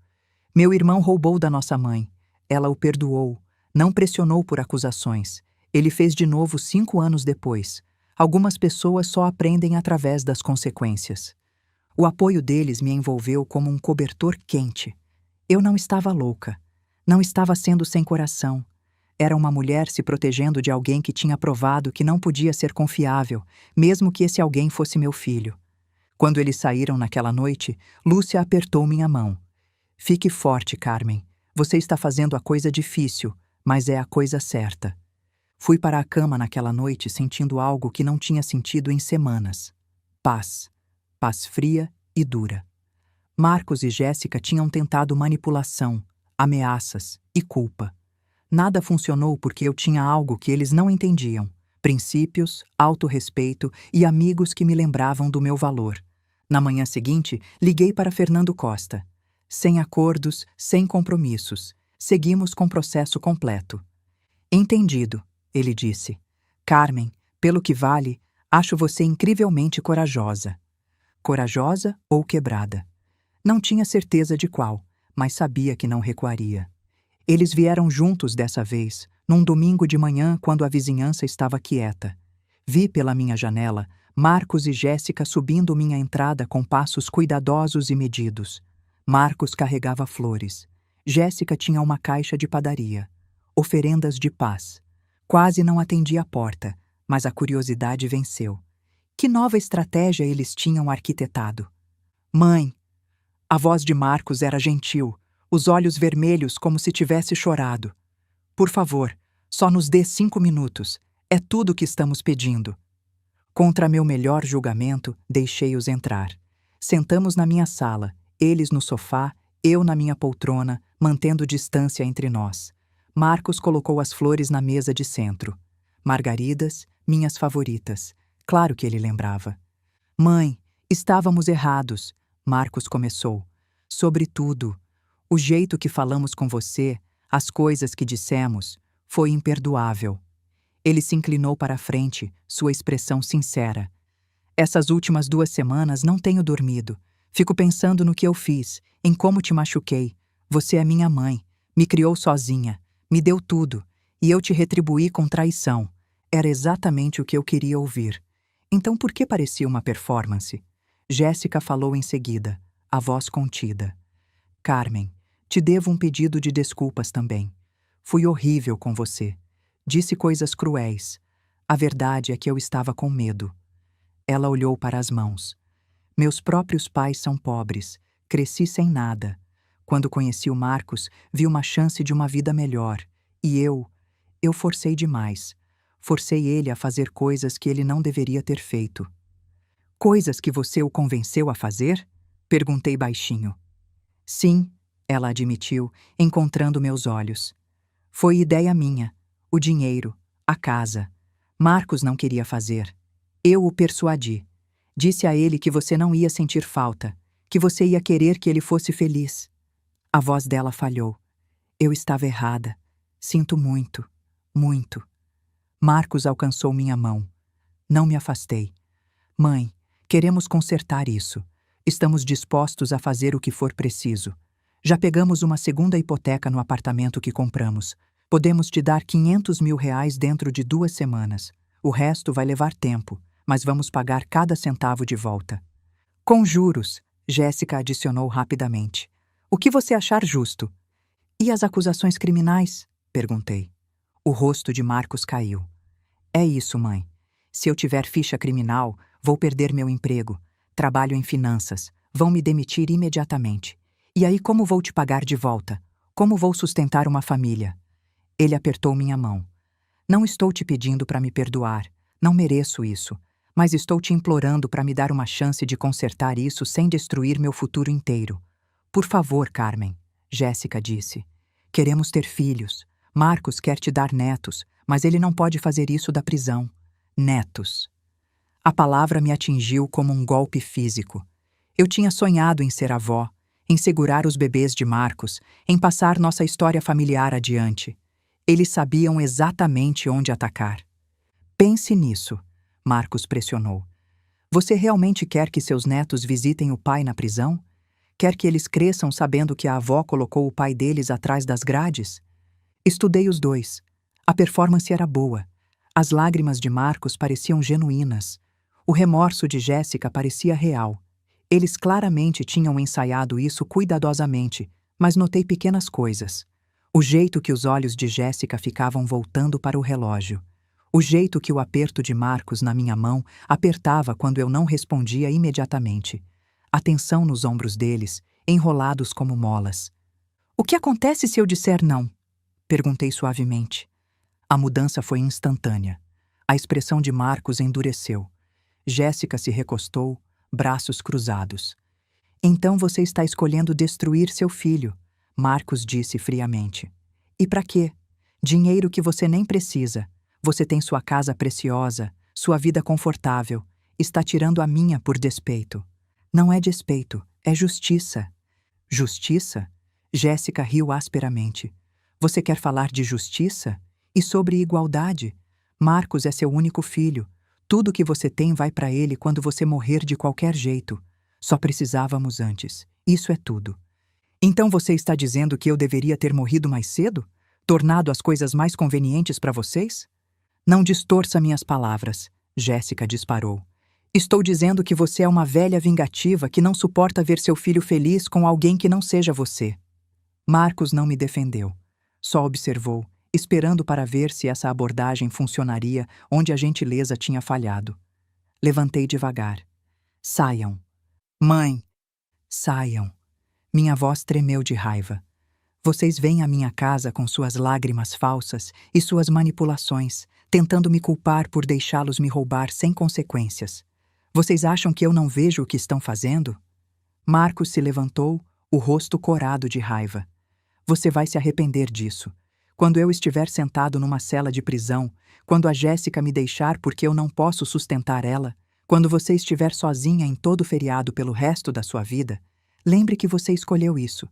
Meu irmão roubou da nossa mãe. Ela o perdoou. Não pressionou por acusações. Ele fez de novo 5 anos depois. Algumas pessoas só aprendem através das consequências. O apoio deles me envolveu como um cobertor quente. Eu não estava louca. Não estava sendo sem coração. Era uma mulher se protegendo de alguém que tinha provado que não podia ser confiável, mesmo que esse alguém fosse meu filho. Quando eles saíram naquela noite, Lúcia apertou minha mão. Fique forte, Carmen. Você está fazendo a coisa difícil, mas é a coisa certa. Fui para a cama naquela noite sentindo algo que não tinha sentido em semanas. Paz. Paz fria e dura. Marcos e Jéssica tinham tentado manipulação, ameaças e culpa. Nada funcionou porque eu tinha algo que eles não entendiam: princípios, autorrespeito e amigos que me lembravam do meu valor. Na manhã seguinte, liguei para Fernando Costa. Sem acordos, sem compromissos. Seguimos com o processo completo. Entendido, ele disse. Carmen, pelo que vale, acho você incrivelmente corajosa. Corajosa ou quebrada? Não tinha certeza de qual, mas sabia que não recuaria. Eles vieram juntos dessa vez, num domingo de manhã quando a vizinhança estava quieta. Vi pela minha janela Marcos e Jéssica subindo minha entrada com passos cuidadosos e medidos. Marcos carregava flores. Jéssica tinha uma caixa de padaria. Oferendas de paz. Quase não atendi a porta, mas a curiosidade venceu. Que nova estratégia eles tinham arquitetado? Mãe! A voz de Marcos era gentil, os olhos vermelhos como se tivesse chorado. Por favor, só nos dê 5 minutos. É tudo o que estamos pedindo. Contra meu melhor julgamento, deixei-os entrar. Sentamos na minha sala, eles no sofá, eu na minha poltrona, mantendo distância entre nós. Marcos colocou as flores na mesa de centro. Margaridas, minhas favoritas. Claro que ele lembrava. Mãe, estávamos errados, Marcos começou. Sobretudo, o jeito que falamos com você, as coisas que dissemos, foi imperdoável. Ele se inclinou para a frente, sua expressão sincera. Essas últimas 2 semanas não tenho dormido. Fico pensando no que eu fiz, em como te machuquei. Você é minha mãe, me criou sozinha, me deu tudo, e eu te retribuí com traição. Era exatamente o que eu queria ouvir. Então por que parecia uma performance? Jéssica falou em seguida, a voz contida. Carmen, te devo um pedido de desculpas também. Fui horrível com você. Disse coisas cruéis. A verdade é que eu estava com medo. Ela olhou para as mãos. Meus próprios pais são pobres. Cresci sem nada. Quando conheci o Marcos, vi uma chance de uma vida melhor. E eu forcei demais. Forcei ele a fazer coisas que ele não deveria ter feito. Coisas que você o convenceu a fazer? Perguntei baixinho. Sim, ela admitiu, encontrando meus olhos. Foi ideia minha. O dinheiro, a casa. Marcos não queria fazer. Eu o persuadi. Disse a ele que você não ia sentir falta, que você ia querer que ele fosse feliz. A voz dela falhou. Eu estava errada. Sinto muito, muito. Marcos alcançou minha mão. Não me afastei. Mãe, queremos consertar isso. Estamos dispostos a fazer o que for preciso. Já pegamos uma segunda hipoteca no apartamento que compramos. Podemos te dar R$ 500.000 dentro de 2 semanas. O resto vai levar tempo, mas vamos pagar cada centavo de volta. Com juros, Jéssica adicionou rapidamente. O que você achar justo? E as acusações criminais? Perguntei. O rosto de Marcos caiu. É isso, mãe. Se eu tiver ficha criminal, vou perder meu emprego. Trabalho em finanças. Vão me demitir imediatamente. E aí como vou te pagar de volta? Como vou sustentar uma família? Ele apertou minha mão. Não estou te pedindo para me perdoar. Não mereço isso. Mas estou te implorando para me dar uma chance de consertar isso sem destruir meu futuro inteiro. Por favor, Carmen, Jéssica disse. Queremos ter filhos. Marcos quer te dar netos, mas ele não pode fazer isso da prisão. Netos. A palavra me atingiu como um golpe físico. Eu tinha sonhado em ser avó, em segurar os bebês de Marcos, em passar nossa história familiar adiante. Eles sabiam exatamente onde atacar. Pense nisso, Marcos pressionou. Você realmente quer que seus netos visitem o pai na prisão? Quer que eles cresçam sabendo que a avó colocou o pai deles atrás das grades? Estudei os dois. A performance era boa. As lágrimas de Marcos pareciam genuínas. O remorso de Jéssica parecia real. Eles claramente tinham ensaiado isso cuidadosamente, mas notei pequenas coisas. O jeito que os olhos de Jéssica ficavam voltando para o relógio. O jeito que o aperto de Marcos na minha mão apertava quando eu não respondia imediatamente. A tensão nos ombros deles, enrolados como molas. O que acontece se eu disser não? Perguntei suavemente. A mudança foi instantânea. A expressão de Marcos endureceu. Jéssica se recostou, braços cruzados. Então você está escolhendo destruir seu filho, Marcos disse friamente. E para quê? Dinheiro que você nem precisa. Você tem sua casa preciosa, sua vida confortável. Está tirando a minha por despeito. Não é despeito, é justiça. Justiça? Jéssica riu asperamente. Você quer falar de justiça? E sobre igualdade? Marcos é seu único filho. Tudo que você tem vai para ele quando você morrer de qualquer jeito. Só precisávamos antes. Isso é tudo. Então você está dizendo que eu deveria ter morrido mais cedo? Tornado as coisas mais convenientes para vocês? Não distorça minhas palavras, Jéssica disparou. Estou dizendo que você é uma velha vingativa que não suporta ver seu filho feliz com alguém que não seja você. Marcos não me defendeu. Só observou, esperando para ver se essa abordagem funcionaria onde a gentileza tinha falhado. Levantei devagar. Saiam. Mãe! Saiam. Minha voz tremeu de raiva. Vocês vêm à minha casa com suas lágrimas falsas e suas manipulações, tentando me culpar por deixá-los me roubar sem consequências. Vocês acham que eu não vejo o que estão fazendo? Marcos se levantou, o rosto corado de raiva. Você vai se arrepender disso. Quando eu estiver sentado numa cela de prisão, quando a Jéssica me deixar porque eu não posso sustentar ela, quando você estiver sozinha em todo feriado pelo resto da sua vida, lembre que você escolheu isso.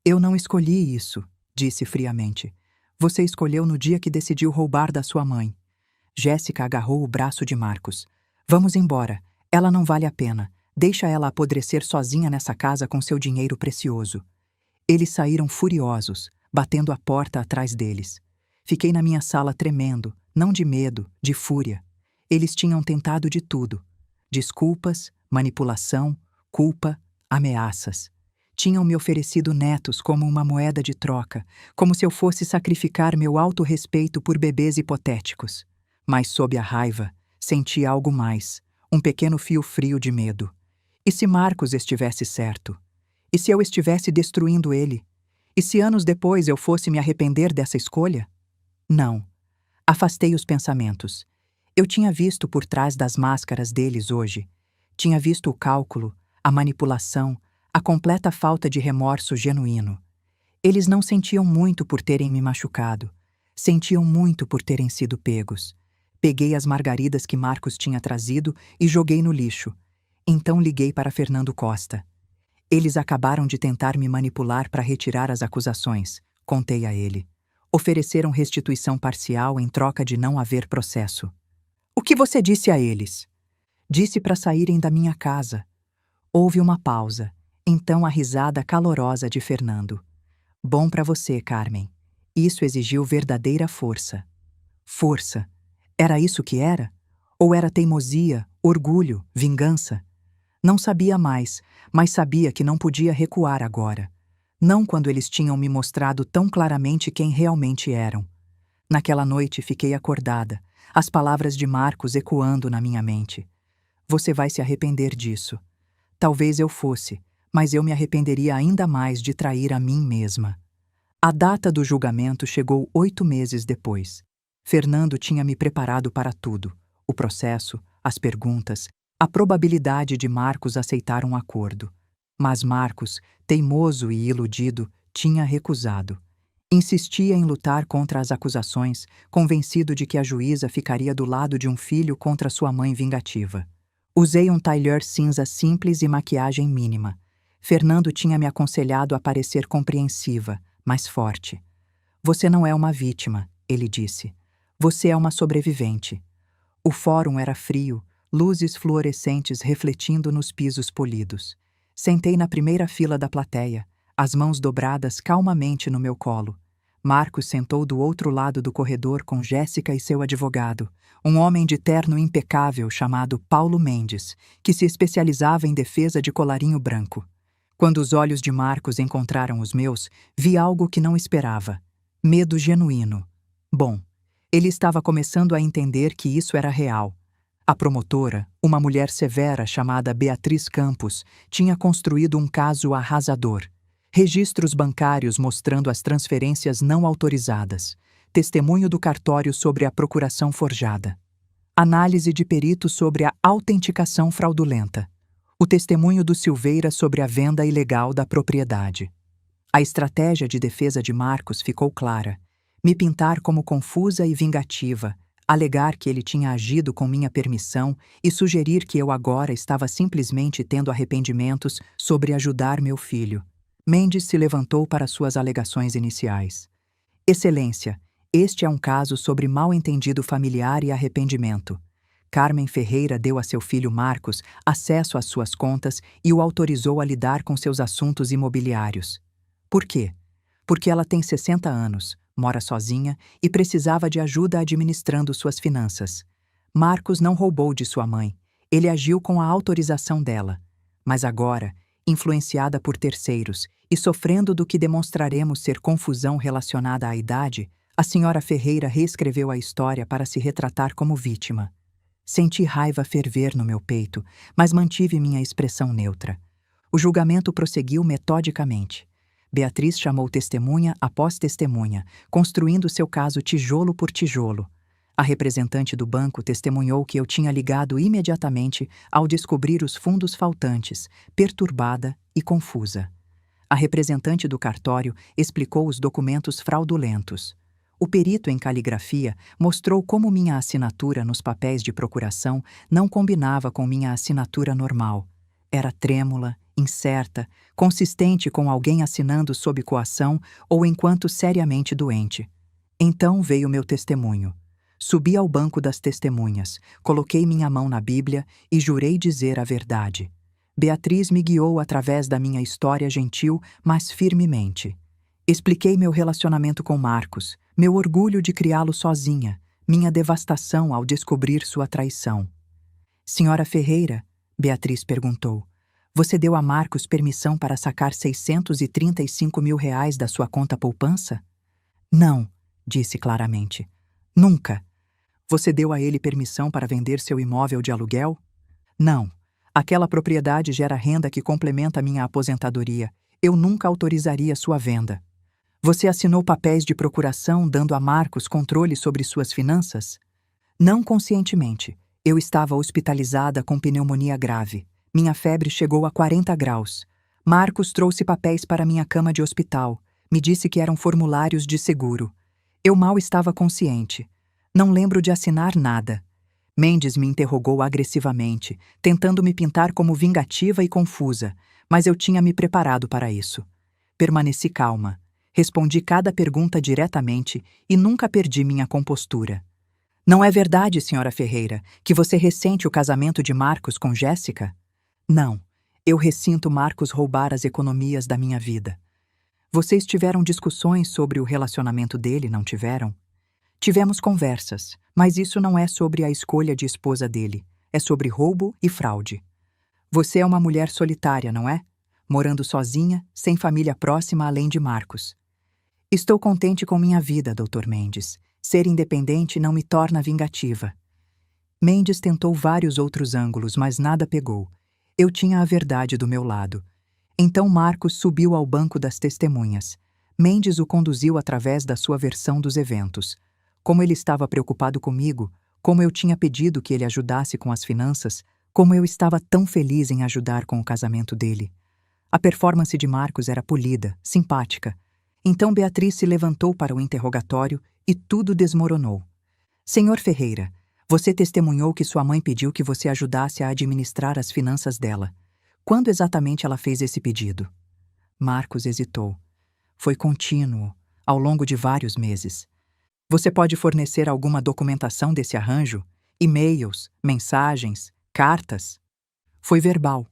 Eu não escolhi isso, disse friamente. Você escolheu no dia que decidiu roubar da sua mãe. Jéssica agarrou o braço de Marcos. Vamos embora. Ela não vale a pena. Deixa ela apodrecer sozinha nessa casa com seu dinheiro precioso. Eles saíram furiosos, batendo a porta atrás deles. Fiquei na minha sala tremendo, não de medo, de fúria. Eles tinham tentado de tudo. Desculpas, manipulação, culpa, ameaças. Tinham me oferecido netos como uma moeda de troca, como se eu fosse sacrificar meu autorrespeito por bebês hipotéticos. Mas sob a raiva, senti algo mais, um pequeno fio frio de medo. E se Marcos estivesse certo? E se eu estivesse destruindo ele? E se anos depois eu fosse me arrepender dessa escolha? Não. Afastei os pensamentos. Eu tinha visto por trás das máscaras deles hoje. Tinha visto o cálculo, a manipulação, a completa falta de remorso genuíno. Eles não sentiam muito por terem me machucado. Sentiam muito por terem sido pegos. Peguei as margaridas que Marcos tinha trazido e joguei no lixo. Então liguei para Fernando Costa. Eles acabaram de tentar me manipular para retirar as acusações, contei a ele. Ofereceram restituição parcial em troca de não haver processo. O que você disse a eles? Disse para saírem da minha casa. Houve uma pausa, então a risada calorosa de Fernando. Bom para você, Carmen. Isso exigiu verdadeira força. Força. Era isso que era? Ou era teimosia, orgulho, vingança? Não sabia mais, mas sabia que não podia recuar agora. Não quando eles tinham me mostrado tão claramente quem realmente eram. Naquela noite fiquei acordada, as palavras de Marcos ecoando na minha mente. Você vai se arrepender disso. Talvez eu fosse, mas eu me arrependeria ainda mais de trair a mim mesma. A data do julgamento chegou 8 meses depois. Fernando tinha me preparado para tudo: o processo, as perguntas, a probabilidade de Marcos aceitar um acordo. Mas Marcos, teimoso e iludido, tinha recusado. Insistia em lutar contra as acusações, convencido de que a juíza ficaria do lado de um filho contra sua mãe vingativa. Usei um tailleur cinza simples e maquiagem mínima. Fernando tinha me aconselhado a parecer compreensiva, mas forte. Você não é uma vítima, ele disse. Você é uma sobrevivente. O fórum era frio, luzes fluorescentes refletindo nos pisos polidos. Sentei na primeira fila da plateia, as mãos dobradas calmamente no meu colo. Marcos sentou do outro lado do corredor com Jéssica e seu advogado, um homem de terno impecável chamado Paulo Mendes, que se especializava em defesa de colarinho branco. Quando os olhos de Marcos encontraram os meus, vi algo que não esperava. Medo genuíno. Bom, ele estava começando a entender que isso era real. A promotora, uma mulher severa chamada Beatriz Campos, tinha construído um caso arrasador. Registros bancários mostrando as transferências não autorizadas. Testemunho do cartório sobre a procuração forjada. Análise de perito sobre a autenticação fraudulenta. O testemunho do Silveira sobre a venda ilegal da propriedade. A estratégia de defesa de Marcos ficou clara. Me pintar como confusa e vingativa, alegar que ele tinha agido com minha permissão e sugerir que eu agora estava simplesmente tendo arrependimentos sobre ajudar meu filho. Mendes se levantou para suas alegações iniciais. Excelência, este é um caso sobre mal-entendido familiar e arrependimento. Carmen Ferreira deu a seu filho Marcos acesso às suas contas e o autorizou a lidar com seus assuntos imobiliários. Por quê? Porque ela tem 60 anos, mora sozinha e precisava de ajuda administrando suas finanças. Marcos não roubou de sua mãe, ele agiu com a autorização dela. Mas agora, influenciada por terceiros e sofrendo do que demonstraremos ser confusão relacionada à idade, a senhora Ferreira reescreveu a história para se retratar como vítima. Senti raiva ferver no meu peito, mas mantive minha expressão neutra. O julgamento prosseguiu metodicamente. Beatriz chamou testemunha após testemunha, construindo seu caso tijolo por tijolo. A representante do banco testemunhou que eu tinha ligado imediatamente ao descobrir os fundos faltantes, perturbada e confusa. A representante do cartório explicou os documentos fraudulentos. O perito em caligrafia mostrou como minha assinatura nos papéis de procuração não combinava com minha assinatura normal. Era trêmula, incerta, consistente com alguém assinando sob coação ou enquanto seriamente doente. Então veio meu testemunho. Subi ao banco das testemunhas, coloquei minha mão na Bíblia e jurei dizer a verdade. Beatriz me guiou através da minha história gentil, mas firmemente. Expliquei meu relacionamento com Marcos, meu orgulho de criá-lo sozinha, minha devastação ao descobrir sua traição. Senhora Ferreira, Beatriz perguntou, você deu a Marcos permissão para sacar R$635 mil da sua conta poupança? Não, disse claramente. Nunca. Você deu a ele permissão para vender seu imóvel de aluguel? Não. Aquela propriedade gera renda que complementa minha aposentadoria. Eu nunca autorizaria sua venda. Você assinou papéis de procuração dando a Marcos controle sobre suas finanças? Não conscientemente. Eu estava hospitalizada com pneumonia grave. Minha febre chegou a 40 graus. Marcos trouxe papéis para minha cama de hospital. Me disse que eram formulários de seguro. Eu mal estava consciente. Não lembro de assinar nada. Mendes me interrogou agressivamente, tentando me pintar como vingativa e confusa, mas eu tinha me preparado para isso. Permaneci calma. Respondi cada pergunta diretamente e nunca perdi minha compostura. Não é verdade, senhora Ferreira, que você ressente o casamento de Marcos com Jéssica? Não. Eu ressinto Marcos roubar as economias da minha vida. Vocês tiveram discussões sobre o relacionamento dele, não tiveram? Tivemos conversas, mas isso não é sobre a escolha de esposa dele. É sobre roubo e fraude. Você é uma mulher solitária, não é? Morando sozinha, sem família próxima além de Marcos. Estou contente com minha vida, Dr. Mendes. Ser independente não me torna vingativa. Mendes tentou vários outros ângulos, mas nada pegou. Eu tinha a verdade do meu lado. Então Marcos subiu ao banco das testemunhas. Mendes o conduziu através da sua versão dos eventos. Como ele estava preocupado comigo, como eu tinha pedido que ele ajudasse com as finanças, como eu estava tão feliz em ajudar com o casamento dele. A performance de Marcos era polida, simpática. Então Beatriz se levantou para o interrogatório e tudo desmoronou. Senhor Ferreira, você testemunhou que sua mãe pediu que você ajudasse a administrar as finanças dela. Quando exatamente ela fez esse pedido? Marcos hesitou. Foi contínuo, ao longo de vários meses. Você pode fornecer alguma documentação desse arranjo? E-mails, mensagens, cartas? Foi verbal.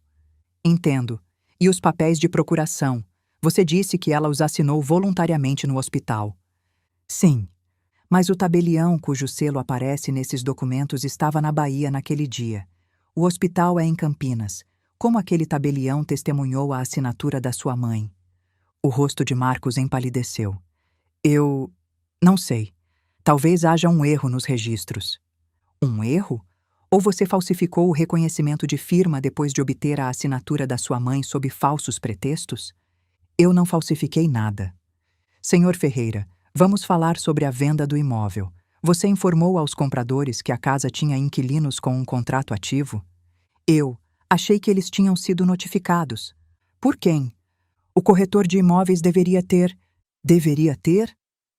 Entendo. E os papéis de procuração? Você disse que ela os assinou voluntariamente no hospital. Sim. Mas o tabelião cujo selo aparece nesses documentos estava na Bahia naquele dia. O hospital é em Campinas. Como aquele tabelião testemunhou a assinatura da sua mãe? O rosto de Marcos empalideceu. Eu... não sei. Talvez haja um erro nos registros. Um erro? Ou você falsificou o reconhecimento de firma depois de obter a assinatura da sua mãe sob falsos pretextos? Eu não falsifiquei nada. Senhor Ferreira, vamos falar sobre a venda do imóvel. Você informou aos compradores que a casa tinha inquilinos com um contrato ativo? Eu achei que eles tinham sido notificados. Por quem? O corretor de imóveis deveria ter... Deveria ter?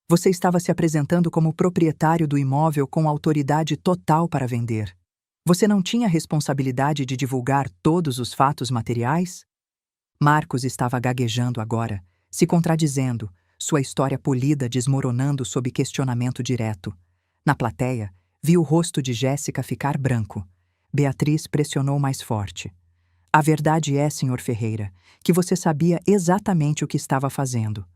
Você estava se apresentando como proprietário do imóvel com autoridade total para vender. Você não tinha responsabilidade de divulgar todos os fatos materiais? Marcos estava gaguejando agora, se contradizendo, sua história polida desmoronando sob questionamento direto. Na plateia, vi o rosto de Jéssica ficar branco. Beatriz pressionou mais forte. A verdade é, Sr. Ferreira, que você sabia exatamente o que estava fazendo.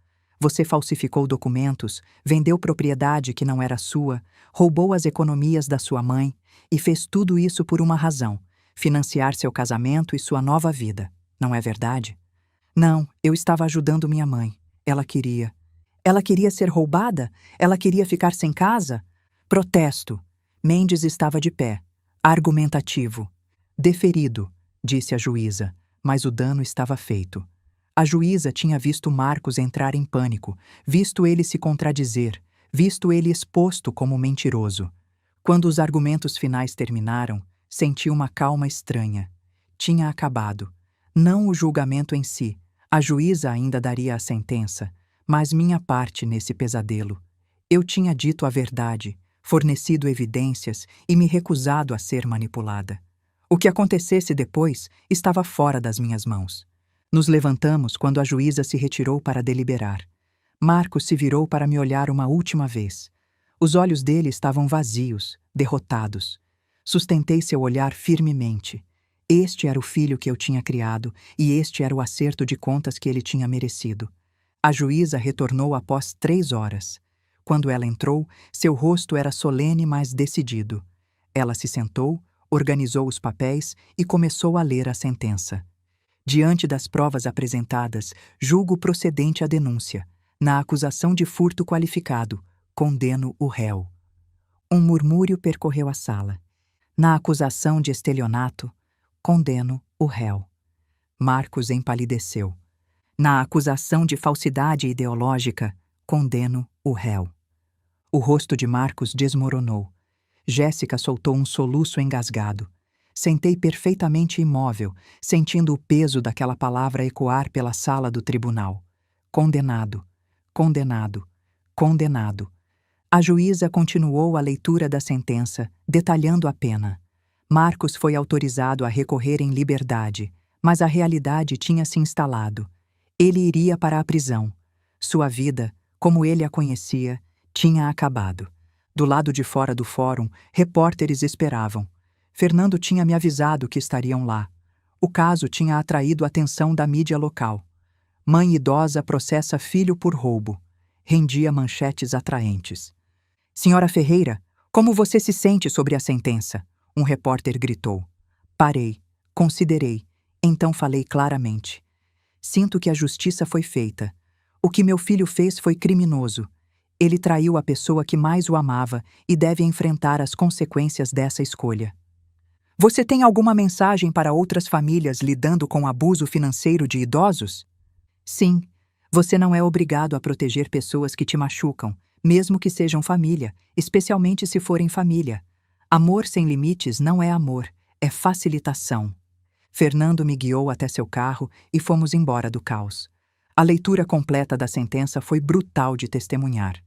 Você falsificou documentos, vendeu propriedade que não era sua, roubou as economias da sua mãe e fez tudo isso por uma razão: financiar seu casamento e sua nova vida. Não é verdade? Não, eu estava ajudando minha mãe. Ela queria. Ela queria ser roubada? Ela queria ficar sem casa? Protesto. Mendes estava de pé, argumentativo. Deferido, disse a juíza, mas o dano estava feito. A juíza tinha visto Marcos entrar em pânico, visto ele se contradizer, visto ele exposto como mentiroso. Quando os argumentos finais terminaram, senti uma calma estranha. Tinha acabado. Não o julgamento em si. A juíza ainda daria a sentença, mas minha parte nesse pesadelo. Eu tinha dito a verdade, fornecido evidências e me recusado a ser manipulada. O que acontecesse depois estava fora das minhas mãos. Nos levantamos quando a juíza se retirou para deliberar. Marcos se virou para me olhar uma última vez. Os olhos dele estavam vazios, derrotados. Sustentei seu olhar firmemente. Este era o filho que eu tinha criado e este era o acerto de contas que ele tinha merecido. A juíza retornou após 3 horas. Quando ela entrou, seu rosto era solene, mas decidido. Ela se sentou, organizou os papéis e começou a ler a sentença. Diante das provas apresentadas, julgo procedente a denúncia. Na acusação de furto qualificado, condeno o réu. Um murmúrio percorreu a sala. Na acusação de estelionato, condeno o réu. Marcos empalideceu. Na acusação de falsidade ideológica, condeno o réu. O rosto de Marcos desmoronou. Jéssica soltou um soluço engasgado. Sentei perfeitamente imóvel, sentindo o peso daquela palavra ecoar pela sala do tribunal. Condenado, condenado, condenado. A juíza continuou a leitura da sentença, detalhando a pena. Marcos foi autorizado a recorrer em liberdade, mas a realidade tinha se instalado. Ele iria para a prisão. Sua vida, como ele a conhecia, tinha acabado. Do lado de fora do fórum, repórteres esperavam. Fernando tinha me avisado que estariam lá. O caso tinha atraído a atenção da mídia local. Mãe idosa processa filho por roubo. Rendia manchetes atraentes. Senhora Ferreira, como você se sente sobre a sentença? Um repórter gritou. Parei, considerei, então falei claramente. Sinto que a justiça foi feita. O que meu filho fez foi criminoso. Ele traiu a pessoa que mais o amava e deve enfrentar as consequências dessa escolha. Você tem alguma mensagem para outras famílias lidando com abuso financeiro de idosos? Sim, você não é obrigado a proteger pessoas que te machucam, mesmo que sejam família, especialmente se forem família. Amor sem limites não é amor, é facilitação. Fernando me guiou até seu carro e fomos embora do caos. A leitura completa da sentença foi brutal de testemunhar.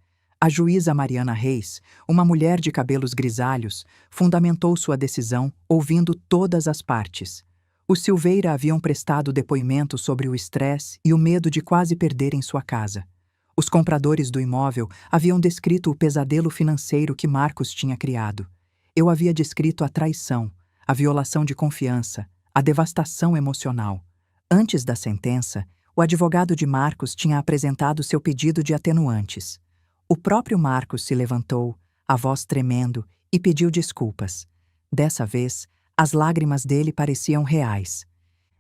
A juíza Mariana Reis, uma mulher de cabelos grisalhos, fundamentou sua decisão ouvindo todas as partes. Os Silveira haviam prestado depoimento sobre o estresse e o medo de quase perderem sua casa. Os compradores do imóvel haviam descrito o pesadelo financeiro que Marcos tinha criado. Eu havia descrito a traição, a violação de confiança, a devastação emocional. Antes da sentença, o advogado de Marcos tinha apresentado seu pedido de atenuantes. O próprio Marcos se levantou, a voz tremendo, e pediu desculpas. Dessa vez, as lágrimas dele pareciam reais.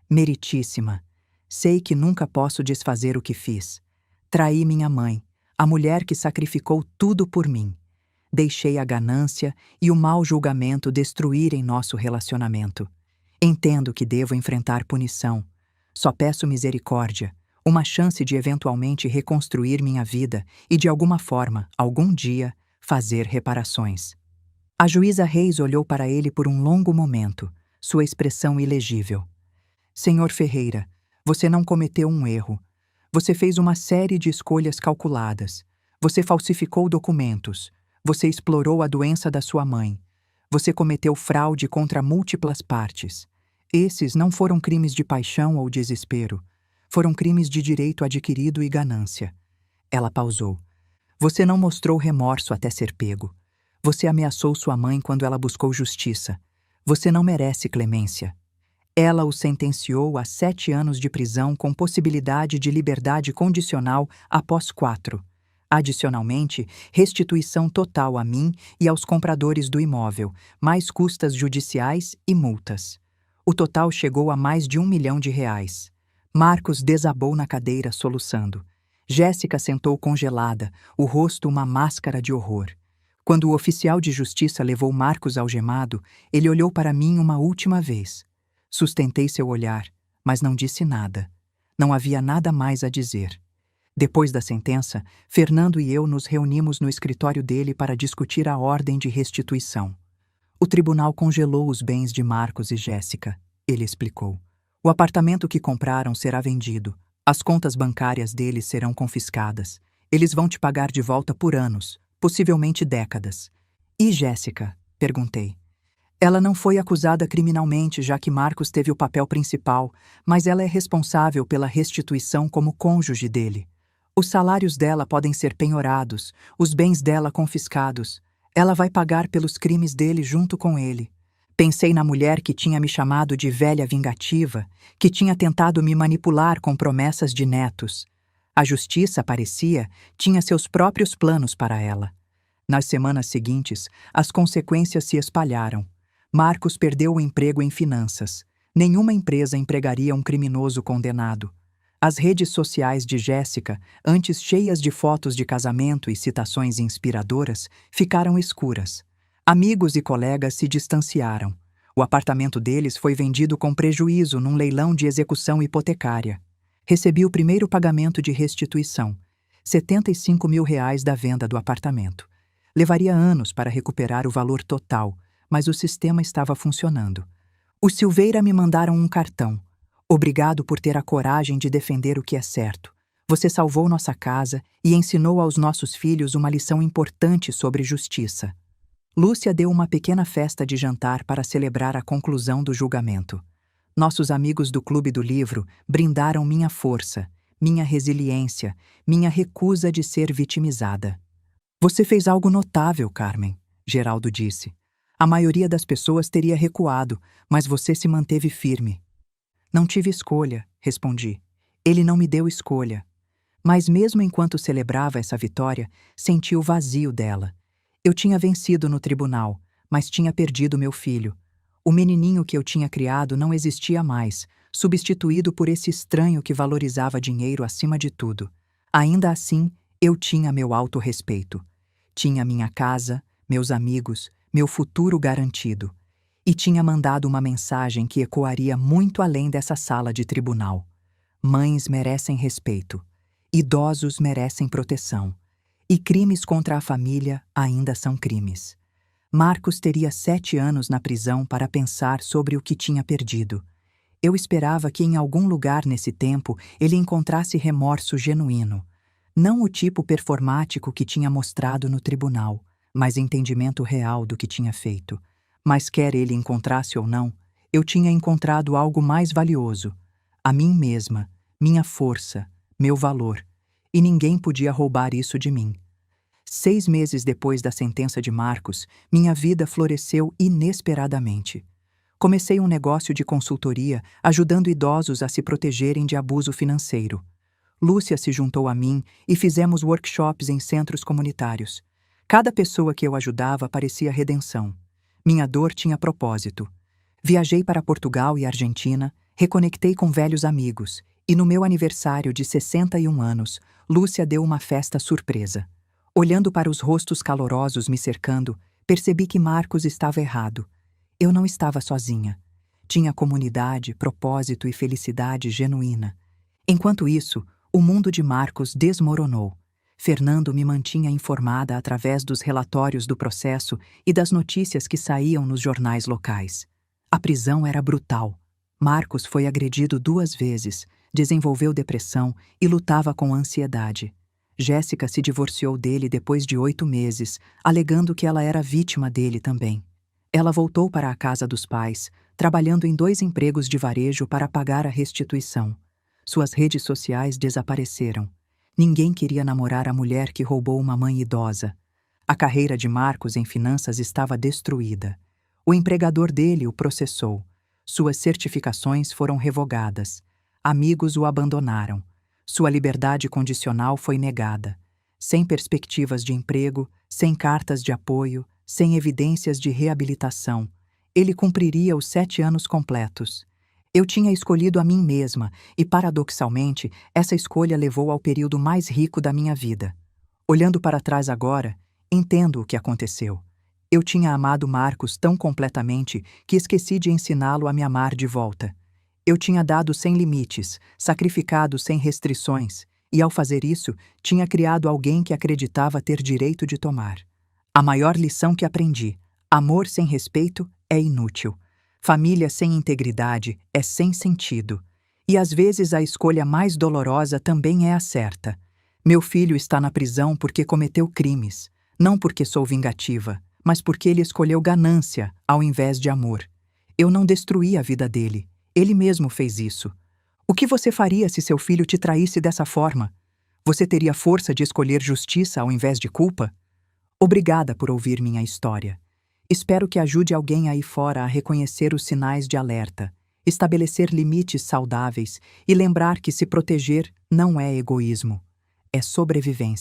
Meritíssima, sei que nunca posso desfazer o que fiz. Traí minha mãe, a mulher que sacrificou tudo por mim. Deixei a ganância e o mau julgamento destruírem nosso relacionamento. Entendo que devo enfrentar punição. Só peço misericórdia, uma chance de eventualmente reconstruir minha vida e de alguma forma, algum dia, fazer reparações. A juíza Reis olhou para ele por um longo momento, sua expressão ilegível. Senhor Ferreira, você não cometeu um erro. Você fez uma série de escolhas calculadas. Você falsificou documentos. Você explorou a doença da sua mãe. Você cometeu fraude contra múltiplas partes. Esses não foram crimes de paixão ou desespero. Foram crimes de direito adquirido e ganância. Ela pausou. Você não mostrou remorso até ser pego. Você ameaçou sua mãe quando ela buscou justiça. Você não merece clemência. Ela o sentenciou a 7 anos de prisão com possibilidade de liberdade condicional após 4. Adicionalmente, restituição total a mim e aos compradores do imóvel, mais custas judiciais e multas. O total chegou a mais de R$1 milhão. Marcos desabou na cadeira, soluçando. Jéssica sentou congelada, o rosto uma máscara de horror. Quando o oficial de justiça levou Marcos algemado, ele olhou para mim uma última vez. Sustentei seu olhar, mas não disse nada. Não havia nada mais a dizer. Depois da sentença, Fernando e eu nos reunimos no escritório dele para discutir a ordem de restituição. O tribunal congelou os bens de Marcos e Jéssica, ele explicou. O apartamento que compraram será vendido. As contas bancárias deles serão confiscadas. Eles vão te pagar de volta por anos, possivelmente décadas. E Jéssica? Perguntei. Ela não foi acusada criminalmente, já que Marcos teve o papel principal, mas ela é responsável pela restituição como cônjuge dele. Os salários dela podem ser penhorados, os bens dela confiscados. Ela vai pagar pelos crimes dele junto com ele. Pensei na mulher que tinha me chamado de velha vingativa, que tinha tentado me manipular com promessas de netos. A justiça, parecia, tinha seus próprios planos para ela. Nas semanas seguintes, as consequências se espalharam. Marcos perdeu o emprego em finanças. Nenhuma empresa empregaria um criminoso condenado. As redes sociais de Jéssica, antes cheias de fotos de casamento e citações inspiradoras, ficaram escuras. Amigos e colegas se distanciaram. O apartamento deles foi vendido com prejuízo num leilão de execução hipotecária. Recebi o primeiro pagamento de restituição, R$ 75 mil da venda do apartamento. Levaria anos para recuperar o valor total, mas o sistema estava funcionando. Os Silveira me mandaram um cartão. Obrigado por ter a coragem de defender o que é certo. Você salvou nossa casa e ensinou aos nossos filhos uma lição importante sobre justiça. Lúcia deu uma pequena festa de jantar para celebrar a conclusão do julgamento. Nossos amigos do Clube do Livro brindaram minha força, minha resiliência, minha recusa de ser vitimizada. Você fez algo notável, Carmen, Geraldo disse. A maioria das pessoas teria recuado, mas você se manteve firme. Não tive escolha, respondi. Ele não me deu escolha. Mas mesmo enquanto celebrava essa vitória, senti o vazio dela. Eu tinha vencido no tribunal, mas tinha perdido meu filho. O menininho que eu tinha criado não existia mais, substituído por esse estranho que valorizava dinheiro acima de tudo. Ainda assim, eu tinha meu autorrespeito. Tinha minha casa, meus amigos, meu futuro garantido. E tinha mandado uma mensagem que ecoaria muito além dessa sala de tribunal. Mães merecem respeito. Idosos merecem proteção. E crimes contra a família ainda são crimes. Marcos teria 7 anos na prisão para pensar sobre o que tinha perdido. Eu esperava que em algum lugar nesse tempo ele encontrasse remorso genuíno. Não o tipo performático que tinha mostrado no tribunal, mas entendimento real do que tinha feito. Mas quer ele encontrasse ou não, eu tinha encontrado algo mais valioso. A mim mesma, minha força, meu valor. E ninguém podia roubar isso de mim. 6 meses depois da sentença de Marcos, minha vida floresceu inesperadamente. Comecei um negócio de consultoria, ajudando idosos a se protegerem de abuso financeiro. Lúcia se juntou a mim e fizemos workshops em centros comunitários. Cada pessoa que eu ajudava parecia redenção. Minha dor tinha propósito. Viajei para Portugal e Argentina, reconectei com velhos amigos, e no meu aniversário de 61 anos, Lúcia deu uma festa surpresa. Olhando para os rostos calorosos me cercando, percebi que Marcos estava errado. Eu não estava sozinha. Tinha comunidade, propósito e felicidade genuína. Enquanto isso, o mundo de Marcos desmoronou. Fernando me mantinha informada através dos relatórios do processo e das notícias que saíam nos jornais locais. A prisão era brutal. Marcos foi agredido 2 vezes, desenvolveu depressão e lutava com ansiedade. Jéssica se divorciou dele depois de 8 meses, alegando que ela era vítima dele também. Ela voltou para a casa dos pais, trabalhando em 2 empregos de varejo para pagar a restituição. Suas redes sociais desapareceram. Ninguém queria namorar a mulher que roubou uma mãe idosa. A carreira de Marcos em finanças estava destruída. O empregador dele o processou. Suas certificações foram revogadas. Amigos o abandonaram. Sua liberdade condicional foi negada. Sem perspectivas de emprego, sem cartas de apoio, sem evidências de reabilitação. Ele cumpriria os 7 anos completos. Eu tinha escolhido a mim mesma e, paradoxalmente, essa escolha levou ao período mais rico da minha vida. Olhando para trás agora, entendo o que aconteceu. Eu tinha amado Marcos tão completamente que esqueci de ensiná-lo a me amar de volta. Eu tinha dado sem limites, sacrificado sem restrições, e ao fazer isso, tinha criado alguém que acreditava ter direito de tomar. A maior lição que aprendi: amor sem respeito é inútil. Família sem integridade é sem sentido. E às vezes a escolha mais dolorosa também é a certa. Meu filho está na prisão porque cometeu crimes, não porque sou vingativa, mas porque ele escolheu ganância ao invés de amor. Eu não destruí a vida dele. Ele mesmo fez isso. O que você faria se seu filho te traísse dessa forma? Você teria força de escolher justiça ao invés de culpa? Obrigada por ouvir minha história. Espero que ajude alguém aí fora a reconhecer os sinais de alerta, estabelecer limites saudáveis e lembrar que se proteger não é egoísmo, é sobrevivência.